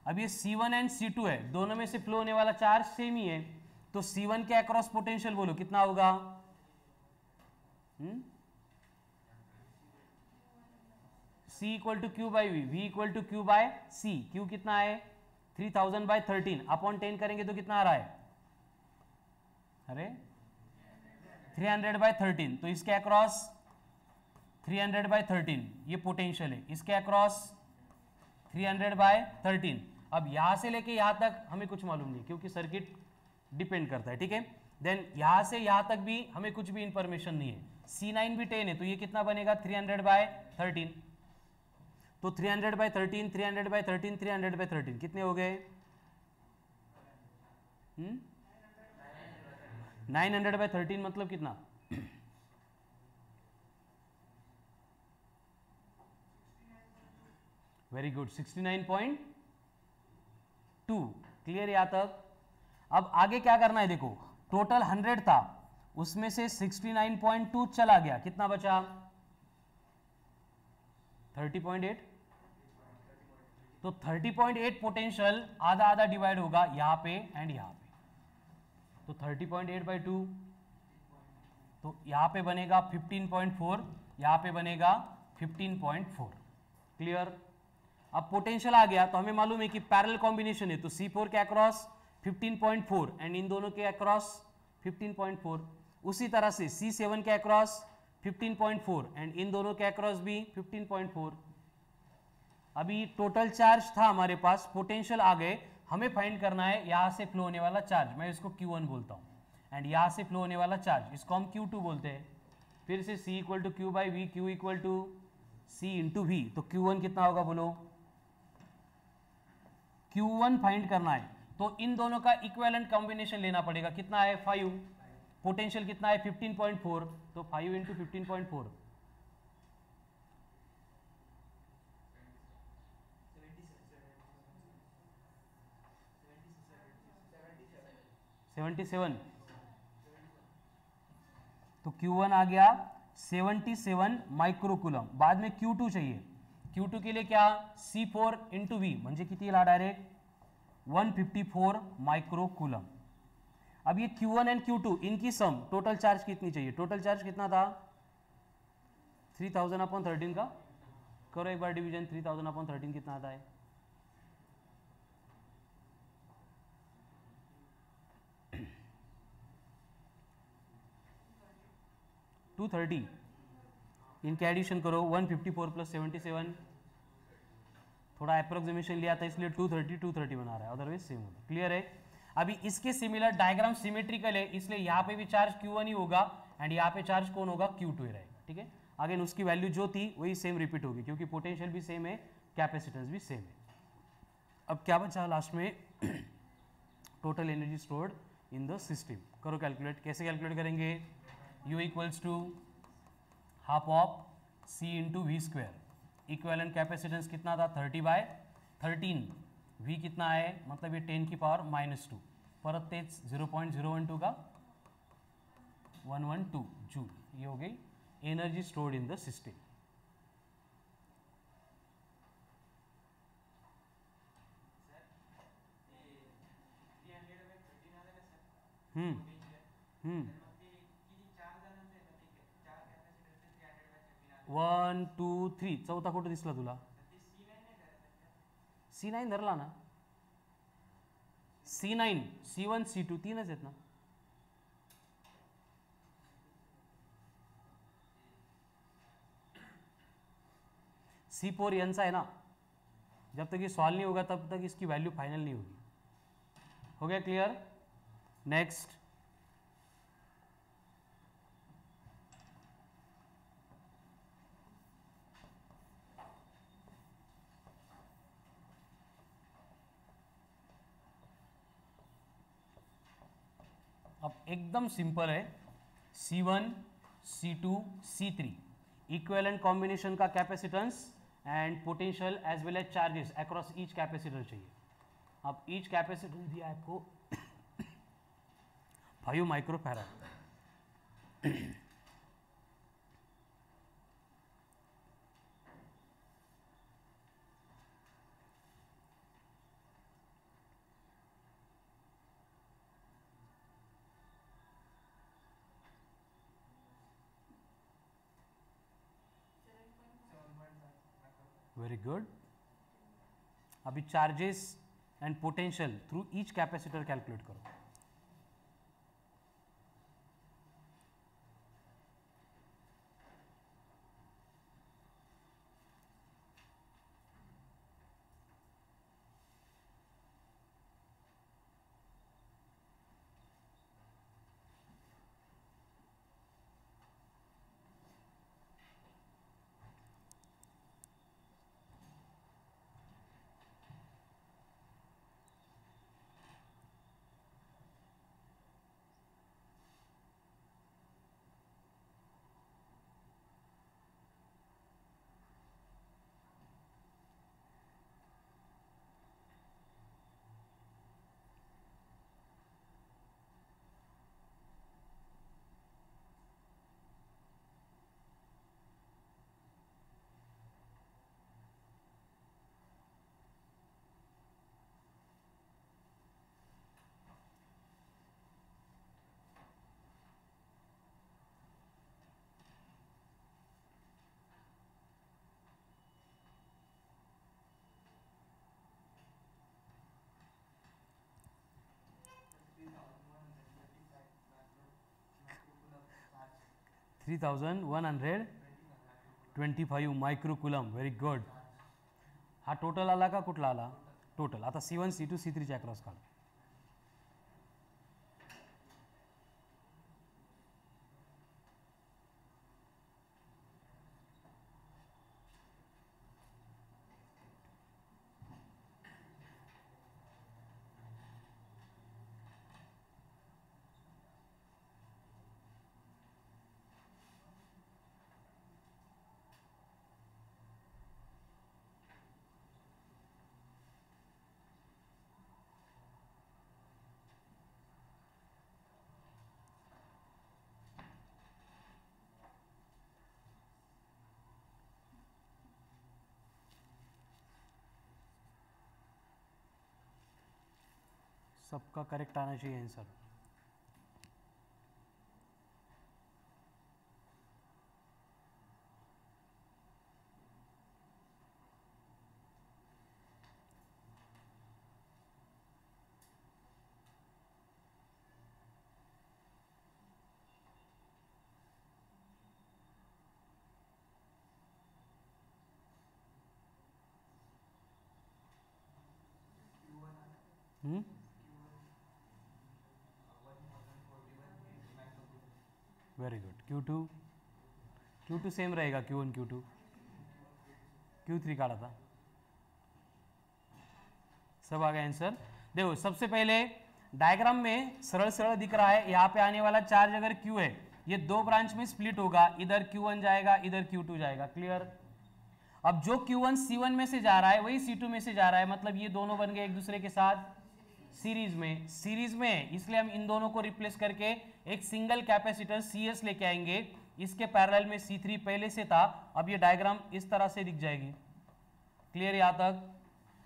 अब ये C1 एंड C2 है, दोनों में से फ्लो होने वाला चार्ज सेम ही है, तो C1 के अक्रॉस पोटेंशियल बोलो कितना होगा? C equal to Q by V, V equal to Q by C. Q कितना है 3000/13 अपॉन 10 करेंगे तो कितना आ रहा है? अरे 300/13, तो इसके अक्रॉस 300/13 ये पोटेंशियल है, इसके अक्रॉस 300/13। अब यहां से लेके यहां तक हमें कुछ मालूम नहीं क्योंकि सर्किट डिपेंड करता है, ठीक है। देन यहां से यहां तक भी हमें कुछ भी इंफॉर्मेशन नहीं है। C9 भी 10 है, तो ये कितना बनेगा 300/13, तो 300/13 300/13 300/13 कितने हो गए? 900/13 मतलब कितना? Very good, 69.2। क्लियर यहां तक? अब आगे क्या करना है, देखो टोटल 100 था, उसमें से 69.2 चला गया, कितना बचा? 30.8। तो 30.8 पोटेंशियल आधा आधा डिवाइड होगा यहां पे एंड यहां पे, तो 30.8/2, तो यहां पे बनेगा 15.4, यहां पे बनेगा 15.4। क्लियर? अब पोटेंशियल आ गया तो हमें मालूम है कि पैरेलल कॉम्बिनेशन है, तो C4 के अक्रॉस 15.4 एंड इन दोनों के अक्रॉस 15.4। उसी तरह से C7 के अक्रॉस 15.4 एंड इन दोनों के अक्रॉस भी 15.4। अभी टोटल चार्ज था हमारे पास, पोटेंशियल आ गए, हमें फाइंड करना है यहां से फ्लो होने वाला चार्ज, मैं इसको Q1 बोलता हूं, एंड यहां से फ्लो होने वाला चार्ज इसको हम Q2 बोलते हैं। फिर से C equal to Q by V, Q equal to C into V, तो Q1 कितना होगा बोलो? Q1 फाइंड करना है तो इन दोनों का इक्विवेलेंट कॉम्बिनेशन लेना पड़ेगा, कितना है 5, पोटेंशियल कितना है 15.4, तो 5 इंटू 15.4 77, तो Q1 आ गया 77 माइक्रोकूलम। बाद में Q2 चाहिए, Q2 के लिए क्या? C4 इंटू वी म्हणजे किती ला डायरेक्ट 154 माइक्रोकूलम। अब ये Q1 एंड Q2 इनकी सम टोटल चार्ज कितनी चाहिए? टोटल चार्ज कितना था 3000/13 का, करो एक बार डिवीजन, 3000/13 कितना आता है? 230। इनके एडिशन करो, 154 प्लस 77, थोड़ा अप्रोक्सीमेशन लिया था इसलिए 230 बना रहा है, अदरवाइज सेम होगा। क्लियर है? अभी इसके सिमिलर डायग्राम सिमेट्रिकल है, इसलिए यहाँ पे भी चार्ज Q1 ही होगा एंड यहाँ पे चार्ज कौन होगा? Q2 ही रहेगा, ठीक है। अगेन उसकी वैल्यू जो थी वही सेम रिपीट होगी क्योंकि पोटेंशियल भी सेम है, कैपेसिटेंस भी सेम है। अब क्या बचा लास्ट में? Total energy stored in the system. करो कैलकुलेट, कैसे कैलकुलेट करेंगे? U equals to half of C into V square, equivalent capacitance कितना था 30/13, V कितना है मतलब ये 10 की पावर -2, परत तेज 0.012 का 112 जूल, ये हो गई energy stored in the system. हम्म 1 2 3 चौथा कुठं दिसला तुला? C9 धरला ना, C9 C1 C2 तीनच आहेत ना. C4 n सा है ना, जब तक ये सॉल्व नहीं होगा तब तक इसकी वैल्यू फाइनल नहीं होगी. हो गया क्लियर? नेक्स्ट अब एकदम सिंपल है. C1 C2 C3 equivalent combination का capacitance and potential as well as charges across each capacitor चाहिए. अब ईच कैपेसिटर दिया है आपको 5 माइक्रोफैराड. Very good. अभी charges and potential through each capacitor calculate करो. Three 3125 microcoulomb. Very good. हा total आला का कुठला आला? टोटल. आता C1 C2 C3 च्या अक्रॉस काढ. सबका करेक्ट आना चाहिए answer. Very good. Q2 same रहेगा. Q1 Q2 Q3 काढ़ा था. सब आ गया आंसर. देखो सबसे पहले डायग्राम में सरल सरल दिख रहा है. यहाँ पे आने वाला चार्ज अगर Q है, ये दो ब्रांच में स्प्लिट होगा. इधर Q1 जाएगा, इधर Q2 जाएगा. क्लियर. अब जो Q1 C1 में से जा रहा है वही C2 में से जा रहा है. मतलब ये दोनों बन गए एक दूसरे के साथ सीरीज में. इसलिए हम इन दोनों को रिप्लेस करके एक सिंगल कैपेसिटर CS लेके आएंगे. इसके पैरेलल में C3 पहले से था. अब ये डायग्राम इस तरह से दिख जाएगी. क्लियर यहां तक.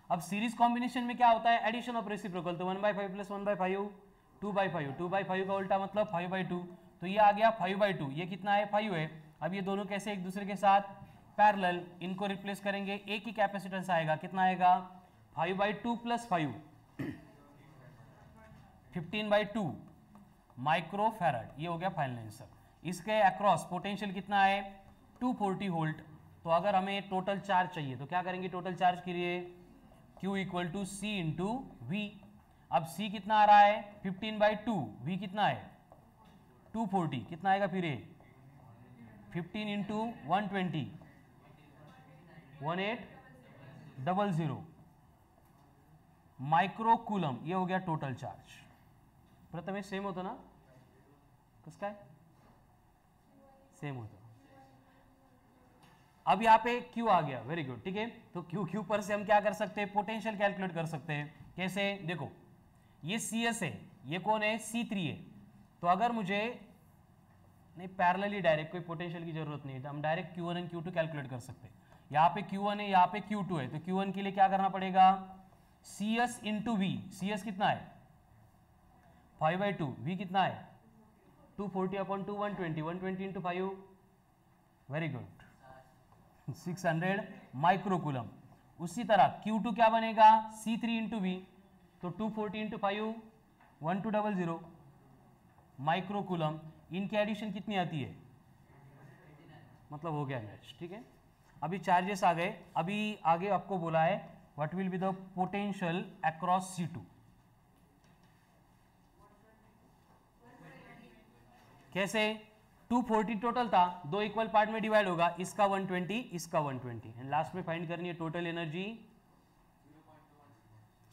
अब सीरीज कॉम्बिनेशन में क्या होता है? Addition of reciprocal. तो 1/5 प्लस 1/5 2/5. 2/5 का उल्टा मतलब 5/2. तो ये आ गया 5/2. ये कितना है? 5 है. अब ये दोनों कैसे एक दूसरे के साथ पैरेलल. इनको रिप्लेस करेंगे. एक ही कैपेसिटेंस आएगा. कितना आएगा? 5/2 प्लस 5 15/2 माइक्रोफैराड. ये हो गया फाइनल आंसर. इसके अक्रॉस पोटेंशियल कितना है? 240 वोल्ट. तो अगर हमें टोटल चार्ज चाहिए तो क्या करेंगे? टोटल चार्ज के लिए Q = C × V. अब C कितना आ रहा है? 15/2. V कितना है? 240. कितना आएगा फिर ये? 15 × 120 1800 माइक्रोकुलम. ये हो गया टोटल चार्ज. प्रथमेश सेम होतं ना? कसं काय? सेम होतं. अब यहाँ पे Q आ गया, वेरी गुड, ठीक है। तो Q पर से हम क्या कर सकते हैं, पोटेंशियल कैलकुलेट कर सकते हैं। कैसे, देखो ये CS है, ये कौन है, C3 है। तो अगर मुझे नहीं पैरेलली डायरेक्ट कोई पोटेंशियल की जरूरत नहीं है, तो हम direct Q1 and Q2 calculate कर सकते हैं। यहाँ पे Q1 है, यहाँ पे Q2 है, तो Q1 के लिए क्या करना पड़ेगा, CS इंटू V। CS कितना है 5/2, V कितना है 240/2 120, 120 इंटू 5, वेरी गुड 600 माइक्रोकूलम। उसी तरह Q2 क्या बनेगा, C3 इंटू V, तो 240 इंटू 5 1200 माइक्रोकूलम। इनकी एडिशन कितनी आती है, मतलब हो गया मैच, ठीक है। अभी चार्जेस आ गए, अभी आगे आपको बोला है what will be the potential across C2। कैसे, 240 टोटल था, दो इक्वल पार्ट में डिवाइड होगा, इसका 120, इसका 120, एंड लास्ट में फाइंड करनी है total energy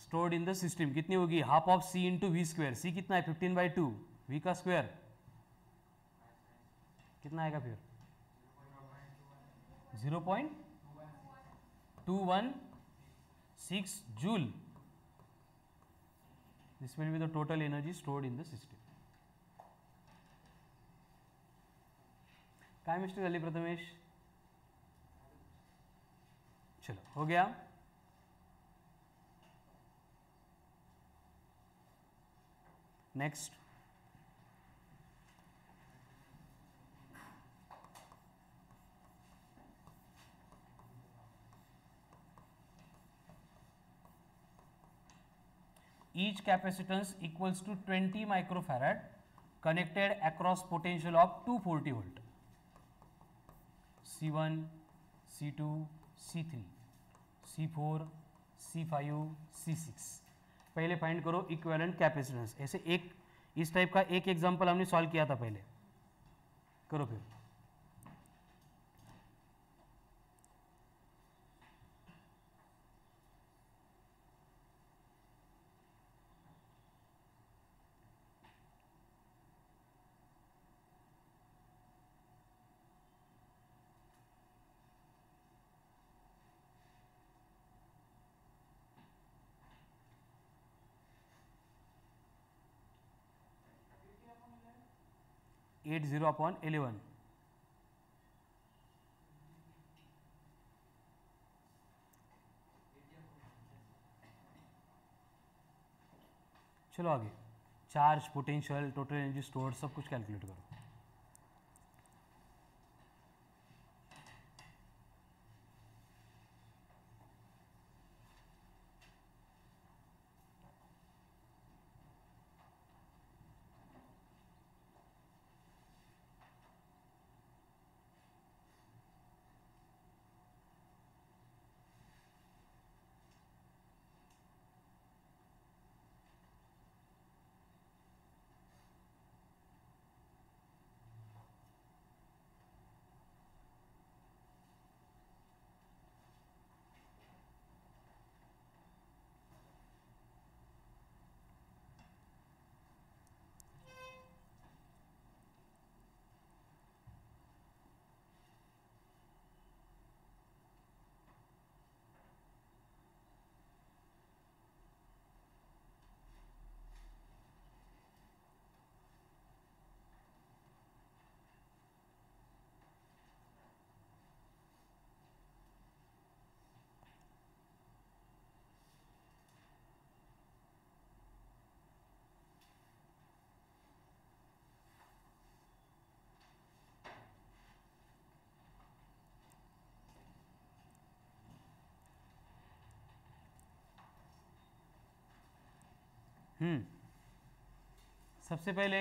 stored in the system. कितनी होगी, half of C into V square. C कितना है 15/2, V का स्क्वायर कितना आएगा फिर 0.216 joule. This will be the total energy stored in the system. काय मिस्टर अली प्रथमेश, चलो हो गया। Next, each capacitance equals to 20 microfarad connected across potential of 240 volt, C1, C2, C3, C4, C5, C6। पहले find करो equivalent capacitance. ऐसे एक इस type का एक एग्जांपल हमने सॉल्व किया था पहले, करो फिर। एट 0/11। चलो आगे, charge, potential, total energy stored, सब कुछ कैलकुलेट करो। सबसे पहले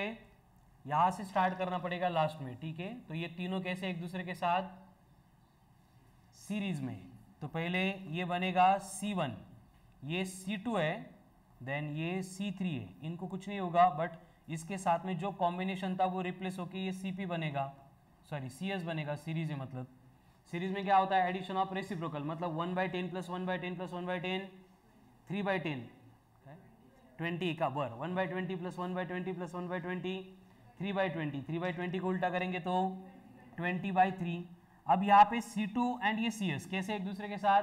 यहां से स्टार्ट करना पड़ेगा लास्ट में, ठीक है। तो ये तीनों कैसे एक दूसरे के साथ सीरीज में, तो पहले ये बनेगा C1, ये C2 है, देन ये C3 है। इनको कुछ नहीं होगा, बट इसके साथ में जो कॉम्बिनेशन था वो रिप्लेस होके ये CP बनेगा, सॉरी CS बनेगा, सीरीज है। मतलब सीरीज में क्या होता है, एडिशन ऑफ रेसिप्रोकल, मतलब 1/10 + 1/10 + 1/10 3/10, 20 का बर 1/20 + 1/20 + 1/20 3/20, 3/20 को उल्टा करेंगे तो 20/3। अब यहाँ पे C2 एंड ये CS कैसे एक दूसरे के साथ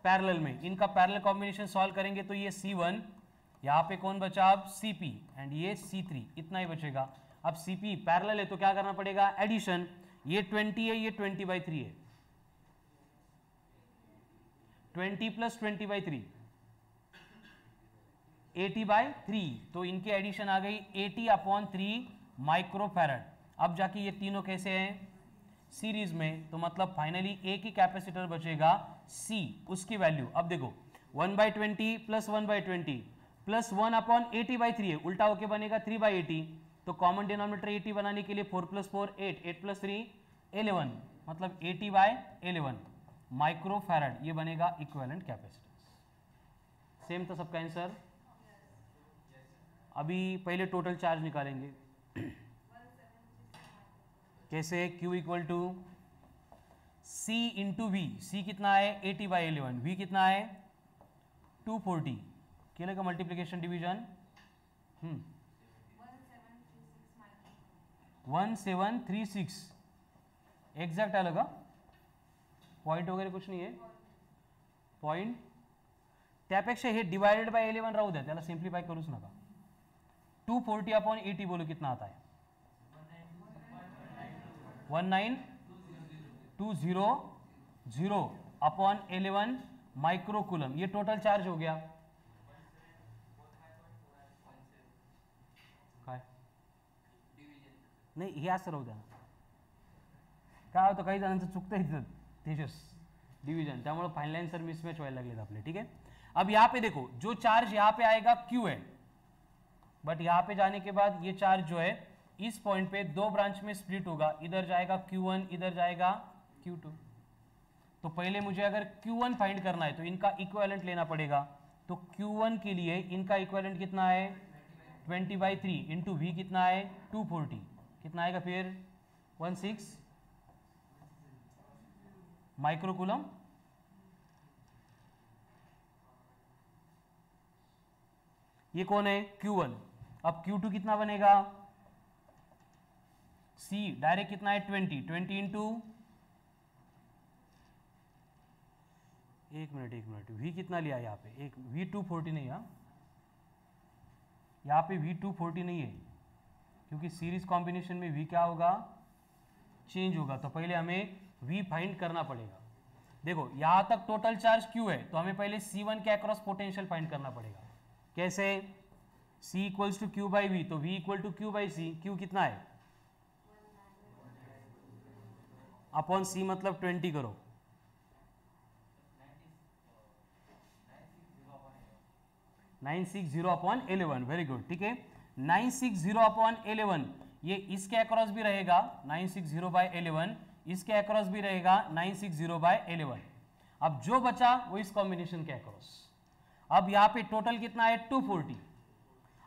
पैरेलल में, इनका पैरेलल कॉम्बिनेशन सॉल्व करेंगे तो ये C1, यहाँ पे कौन बचा अब CP एंड ये C3, इतना ही बचेगा। अब CP पैरेलल है तो क्या करना पड़ेगा एडिशन, ये 20 है ये 20/3 है, 20 + 20/3 80/3, तो इनकी एडिशन आ गई 80/3 माइक्रोफैरड। अब जाके ये तीनों कैसे हैं सीरीज में, तो मतलब फाइनली एक ही कैपेसिटर बचेगा C, उसकी वैल्यू अब देखो 1/20 + 1/20 + 1/80/3 है, उल्टा होके बनेगा 3/80, तो कॉमन डिनोमिनेटर 80 बनाने के लिए 4 + 4 8, 8 + 3 11, मतलब 80/11 माइक्रोफैरड, ये बनेगा इक्विवेलेंट कैपेसिटेंस। सेम तो सबका आंसर। अभी पहले टोटल चार्ज निकालेंगे कैसे, Q = C × V, C कितना है 80/11, V कितना है 240, केले का मल्टीप्लिकेशन डिवीजन 1736 एक्झॅक्ट आलं का, पॉईंट वगैरे कुछ नाही आहे, पॉईंट त्यापेक्षा हे डिवाइडेड बाय 11 राहू द्या, त्याला सिंप्लिफाय करूच नका। 240/80 बोलो कितना आता है 19,200/11 माइक्रोकूलम, ये टोटल चार्ज हो गया। काय नाही हे असं राहू द्या ना, काय होतं काही जणांचं चुकतं इथं तेजस डिवीजन, त्यामुळे फाइनल आंसर मिसमैच व्हायला लागलेत आपले, ठीक है। अब यहाँ पे देखो जो चार्ज यहाँ पे आएगा Q है, बट यहाँ पे जाने के बाद ये चार्ज जो है इस पॉइंट पे दो ब्रांच में स्प्लिट होगा, इधर जाएगा Q1 इधर जाएगा Q2। तो पहले मुझे अगर Q1 फाइंड करना है तो इनका इक्विवेलेंट लेना पड़ेगा, तो Q1 के लिए इनका इक्विवेलेंट कितना है 20/3 इंटू V कितना है 240, कितना आएगा फिर 16 माइक्रोकूलम। ये कौन है Q1, अब Q2 कितना बनेगा C डायरेक्ट कितना है 20 इंटू, एक मिनट V कितना लिया यहाँ पे, एक V 240 नहीं, यहाँ पे V 240 नहीं है क्योंकि सीरीज कॉम्बिनेशन में V क्या होगा चेंज होगा, तो पहले हमें V फाइंड करना पड़ेगा। देखो यहाँ तक टोटल चार्ज Q है तो हमें पहले C1 के अक्रॉस पोटेंशियल फाइंड करना पड़ेगा, कैसे C = Q/V, तो V = Q/C, Q कितना है अपॉन C मतलब 20 करो, 960/11, वेरी गुड, ठीक है 960/11, ये इसके अक्रॉस भी रहेगा 960/11, इसके अक्रॉस भी रहेगा 960/11। अब जो बचा वो इस कॉम्बिनेशन के अक्रॉस, अब यहाँ पे टोटल कितना है 240,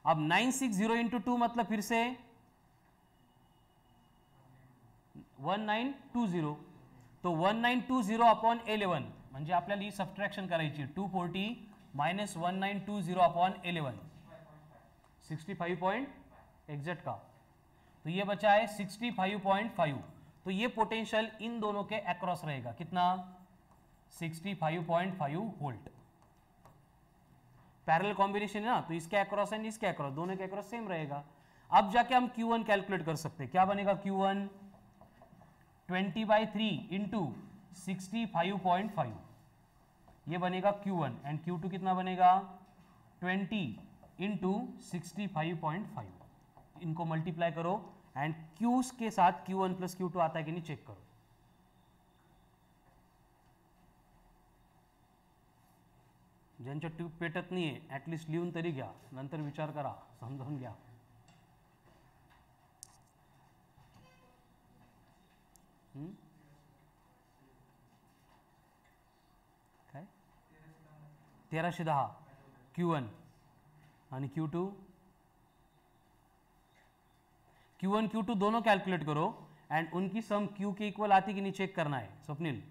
अब 960 इंटू 2 मतलब फिर से 1920, तो 1920/11 म्हणजे आपल्याला ही सबट्रॅक्शन करायची 240 माइनस 1920/11 65 पॉइंट एग्जैक्ट का, तो ये बचा है 65.5, तो ये पोटेंशियल इन दोनों के अक्रॉस रहेगा कितना 65.5 वोल्ट। पैरेलल कॉम्बिनेशन है ना, तो इसके अक्रॉस एंड इसके अक्रॉस दोनों के अक्रॉस सेम रहेगा। अब जाके हम Q1 कैलकुलेट कर सकते हैं, क्या बनेगा Q1 20/3 इंटू 65.5, ये बनेगा Q1 एंड Q2 कितना बनेगा 20 इंटू 65.5, इनको मल्टीप्लाई करो एंड Q के साथ Q1 + Q2 आता है कि नहीं चेक करो। ज्यांच्या ट्यूब पेटत नाही आहे ॲटलिस्ट लिहून तरी घ्या, नंतर विचार करा, समजावून घ्या। काय 1310 Q1 आणि Q2 Q2 दोनों कैलकुलेट करो एंड उनकी सम Q के इक्वल आती कि नहीं चेक करना है स्वप्निल।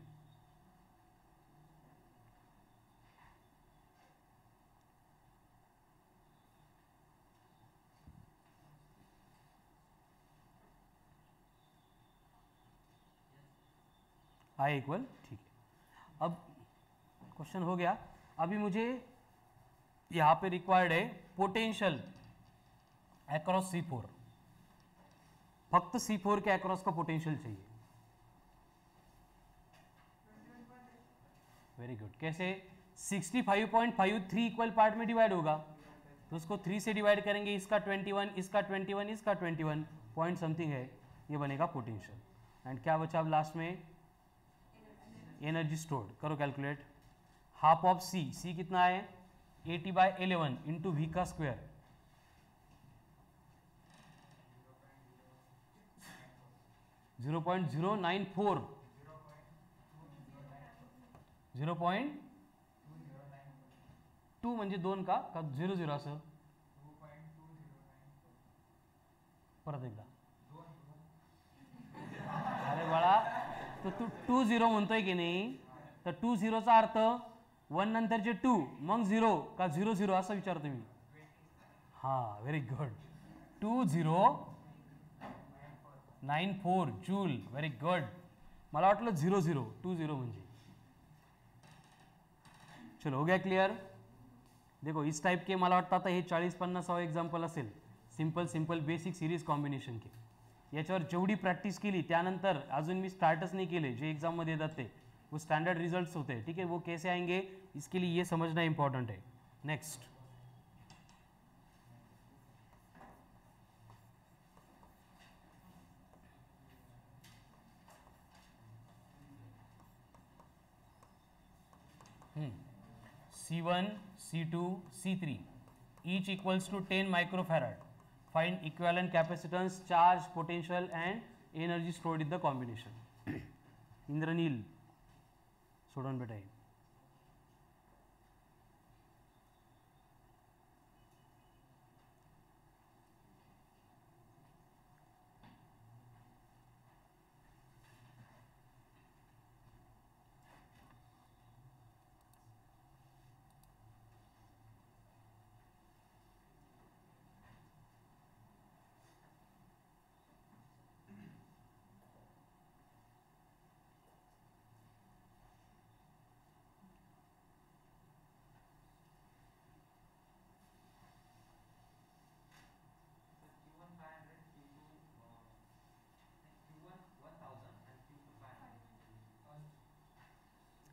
I इक्वल, ठीक है। अब क्वेश्चन हो गया। अभी मुझे यहाँ पे रिक्वायर्ड है पोटेंशियल अक्रॉस C4, फक्त C4 के अक्रॉस का पोटेंशियल चाहिए। Very good. कैसे? 65.53 इक्वल पार्ट में डिवाइड होगा, तो उसको 3 से डिवाइड करेंगे, इसका 21, इसका 21, इसका 21 पॉइंट समथिंग है, ये बनेगा पोटेंशियल। एंड क्या बचा अब लास्ट में? Energy stored. करो कैलकुलेट। हाफ ऑफ सी कितना है? 80/11 इंटू वी का स्क्वायर, 0.094, 0.2 म्हणजे 2 का 0 असं? परत एकदा। अरे बाळा, तर तू 20 म्हणतोय की नाही, तर 20चा अर्थ 1 नंतरचे 2 मग 0 का 00 असं विचारतो मी। हां, very good. 2094 joule, very good. मला वाटलं 00, 20 म्हणजे। चलो, हो गया क्लियर? देखो इस टाइप के मला वाटतं आता हे 40-50 एक्झाम्पल असेल, सिंपल बेसिक सिरीज कॉम्बिनेशन के। याच्यावर जेवढी प्रॅक्टिस केली, त्यानंतर अजून मी स्टार्टच नहीं केले, जे एग्जाम में येतात ते वो स्टैंडर्ड रिजल्ट्स होते हैं, ठीक है? वो कैसे आएंगे इसके लिए ये समझना इंपॉर्टेंट है। Next, C1, C2, C3 each equals to 10 microfarad. Find equivalent capacitance, charge, potential and energy stored in the combination. Indraneel सोडून बेटा।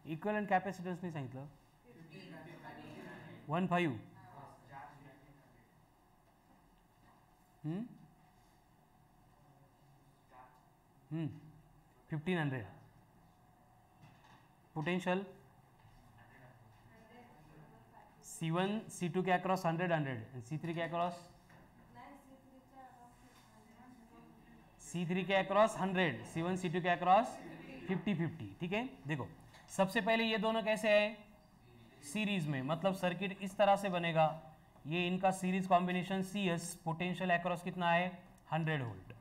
इक्विवेलेंट कॅपॅसिटन्स नाही सांगितलं। 15 1500 पोटेंशियल C1 C2 के अक्रॉस 100 C3 के अक्रॉस C3 के अक्रॉस 100, C1 C2 के across 50-50, ठीक है? देखो सबसे पहले ये दोनों कैसे है? सीरीज में, मतलब सर्किट इस तरह से बनेगा, ये इनका series combination CS, potential across कितना है? 100 वोल्ट।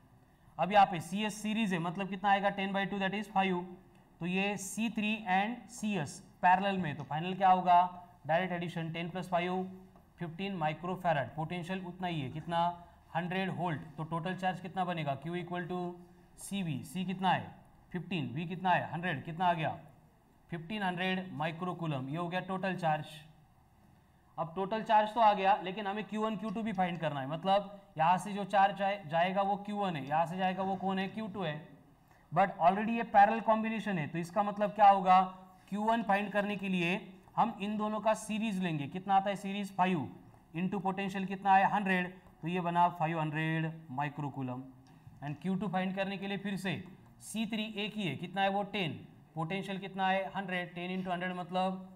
अब यहाँ पे CS सीरीज है, मतलब कितना आएगा? 10/2 दैट इज 5। तो ये C3 एंड CS पैरेलल में, तो फाइनल क्या होगा? Direct addition 10 + 5 15 microfarad. पोटेंशियल उतना ही है, कितना? 100 वोल्ट। तो टोटल चार्ज कितना बनेगा? Q = CV। C कितना है? 15, V कितना है? 100, कितना आ गया? 1500 माइक्रोकूलम। ये हो गया टोटल चार्ज। अब टोटल चार्ज तो आ गया, लेकिन हमें Q1 Q2 भी फाइंड करना है, मतलब यहाँ से जो चार्ज जाएगा वो Q1 है, यहाँ से जाएगा वो कौन है? Q2 है। बट ऑलरेडी ये पैरेलल कॉम्बिनेशन है, तो इसका मतलब क्या होगा? Q1 फाइंड करने के लिए हम इन दोनों का सीरीज लेंगे। कितना आता है सीरीज? 5 इंटू पोटेंशियल कितना है? 100, तो ये बना 500 माइक्रोकूलम। एंड Q2 फाइंड करने के लिए फिर से C3 एक ही है, कितना है वो? 10, पोटेंशियल कितना है? 100, 10 × 100 मतलब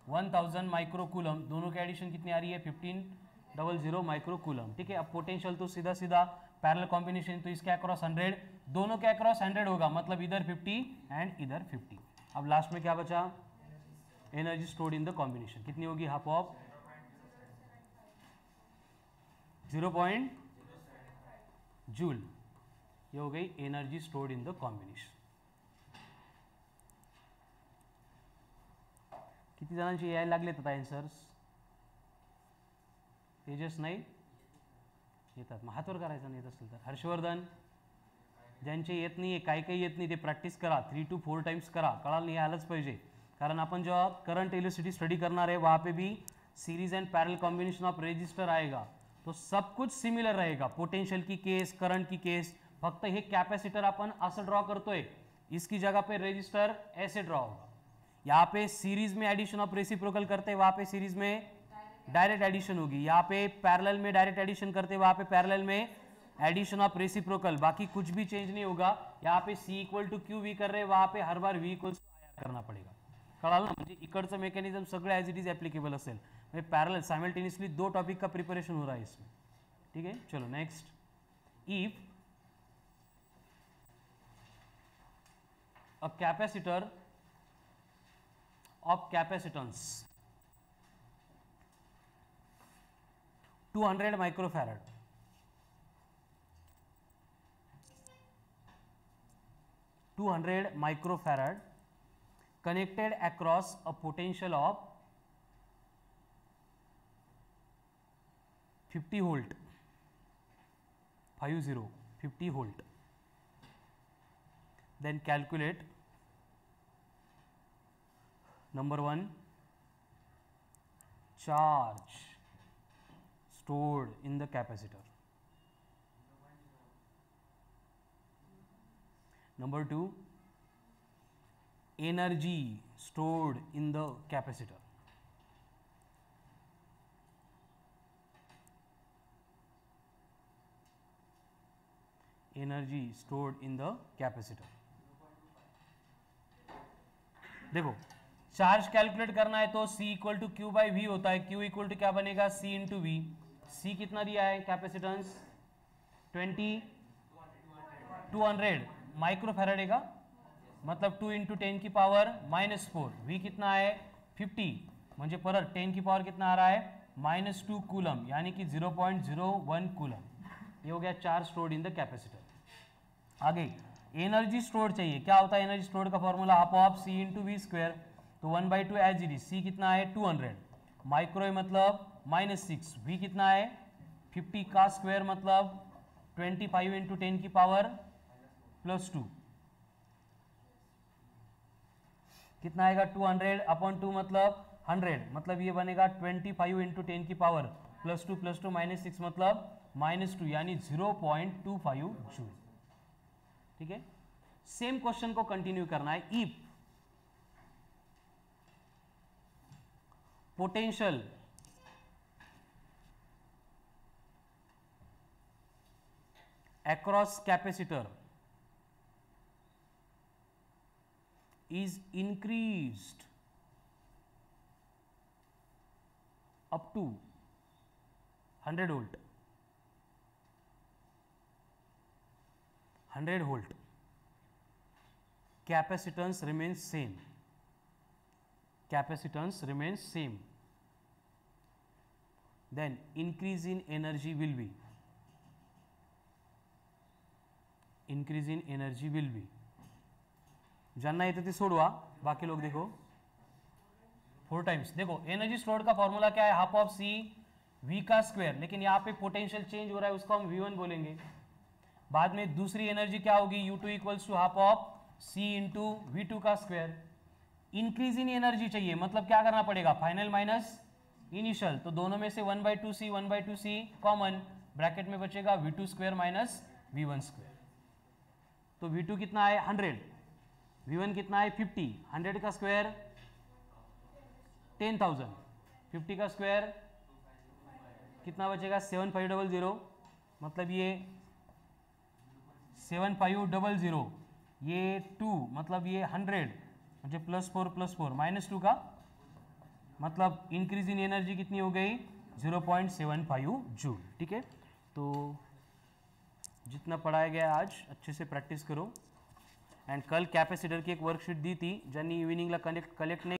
1000 माइक्रोकूलम। दोनों की एडिशन कितनी आ रही है? 1500 माइक्रोकूलम, ठीक है? अब पोटेंशियल तो सीधा सीधा पैरेलल कॉम्बिनेशन, तो इसके अक्रॉस 100, दोनों के अक्रॉस 100 होगा, मतलब इधर 50 एंड इधर 50। अब लास्ट में क्या बचा? Energy stored in the combination कितनी होगी? Half of 0. जूल। ये हो गई energy stored in the combination. किती जणांची यायला लागलेत आता आन्सर्स? तेजस नाही येतात, मग हातवर करायचं नाही येत असेल तर। हर्षवर्धन, ज्यांचे येत नाही काही काही येत नाही ते प्रॅक्टिस करा, 3 to 4 टाइम्स करा, कळालं नाही आलंच पाहिजे. कारण आपण जेव्हा करंट इलेक्ट्रिसिटी स्टडी करना है वहाँ पे भी series and parallel combination of resistor आएगा, तो सब कुछ सिमिलर रहेगा. पोटेंशियल की केस, करंट की केस, फक्त हे कॅपॅसिटर आपण असं ड्रॉ करतोय, इसकी जगह पे रेजिस्टर ऐसे ड्रॉ होगा. यहाँ पे सीरीज में एडिशन ऑफ रेसिप्रोकल करते हैं, वहाँ पे सीरीज में डायरेक्ट एडिशन होगी. यहाँ पे पैरेलल में डायरेक्ट एडिशन करते हैं, वहाँ पे पैरेलल में एडिशन ऑफ रेसिप्रोकल. बाकी कुछ भी चेंज नहीं होगा. यहाँ पे C equal to Q V कर रहे हैं, वहाँ पे हर बार V इक्वल्स टू IR करना पडेगा. कळालं ना, म्हणजे इकडचं मेकॅनिझम सगळं ॲज इट इज ॲप्लिकेबल असेल. म्हणजे पॅरलल सायमल्टेनियसली 2 टॉपिक का प्रिपरेशन हो रहा है इसमें. ठीक है, चलो next. If a capacitor of capacitance 200 microfarad, connected across a potential of 50 volt, 50 volt, then calculate number 1 charge stored in the capacitor, number 2 energy stored in the capacitor, energy stored in the capacitor. देखो charge calculate करना है तो C equal to Q by V होता है. Q equal to क्या बनेगा, C into we. C कितना दिया है कैपेसिटेंस 200 माइक्रोफैराड का, मतलब 2 इंटू 10 की पावर -4. V कितना है 50, म्हणजे परत 10 की पावर कितना आ रहा है -2 कूलम, यानी कि 0.01 कूलम. ये हो गया charge stored in the capacitor. आगे एनर्जी स्टोर्ड चाहिए. क्या होता है एनर्जी स्टोर्ड का formula, half of C into V square. तो 1/2 एज इट इज. C कितना है 200 माइक्रो मतलब -6. V कितना है 50 का स्क्वायर मतलब 25 इंटू 10 की पावर +2. कितना आएगा 200 अपॉन 2 मतलब 100, मतलब ये बनेगा 25 इंटू 10 की पावर +2 -6 मतलब -2, यानी 0.25 जूल. ठीक है, सेम क्वेश्चन को कंटिन्यू करना है. If potential across capacitor is increased up to 100 volt, 100 volt, capacitance remains same, capacitance remains same, then increase in energy will be, increase in energy will be. जानना येते ते सोडवा, बाकी लोग देखो 4 टाइम्स. देखो एनर्जी स्टोर्ड का फॉर्मूला क्या है, हाफ ऑफ C V का स्क्वायर, लेकिन यहाँ पे पोटेंशियल चेंज हो रहा है उसको हम V1 बोलेंगे. बाद में दूसरी एनर्जी क्या होगी U2 equals to half of C into V2 का स्क्वायर. इंक्रीज इन एनर्जी चाहिए, मतलब क्या करना पड़ेगा, फाइनल माइनस इनिशियल. तो दोनों में से 1/2 C कॉमन, ब्रैकेट में बचेगा V2 square minus V1 square. तो V2 कितना है 100, V1 कितना है 50. 100 का स्क्वायर 10,000, 50 का स्क्वायर कितना बचेगा 7500, मतलब ये 7500, ये 2 मतलब ये 100, म्हणजे +4 -2 का मतलब इंक्रीज इन एनर्जी कितनी हो गई 0.75 जूल. ठीक है, तो जितना पढ़ाया गया आज अच्छे से प्रैक्टिस करो. एंड कल कैपेसिटर की एक वर्कशीट दी थी, ज्यांनी इव्हिनिंगला कलेक्ट नाही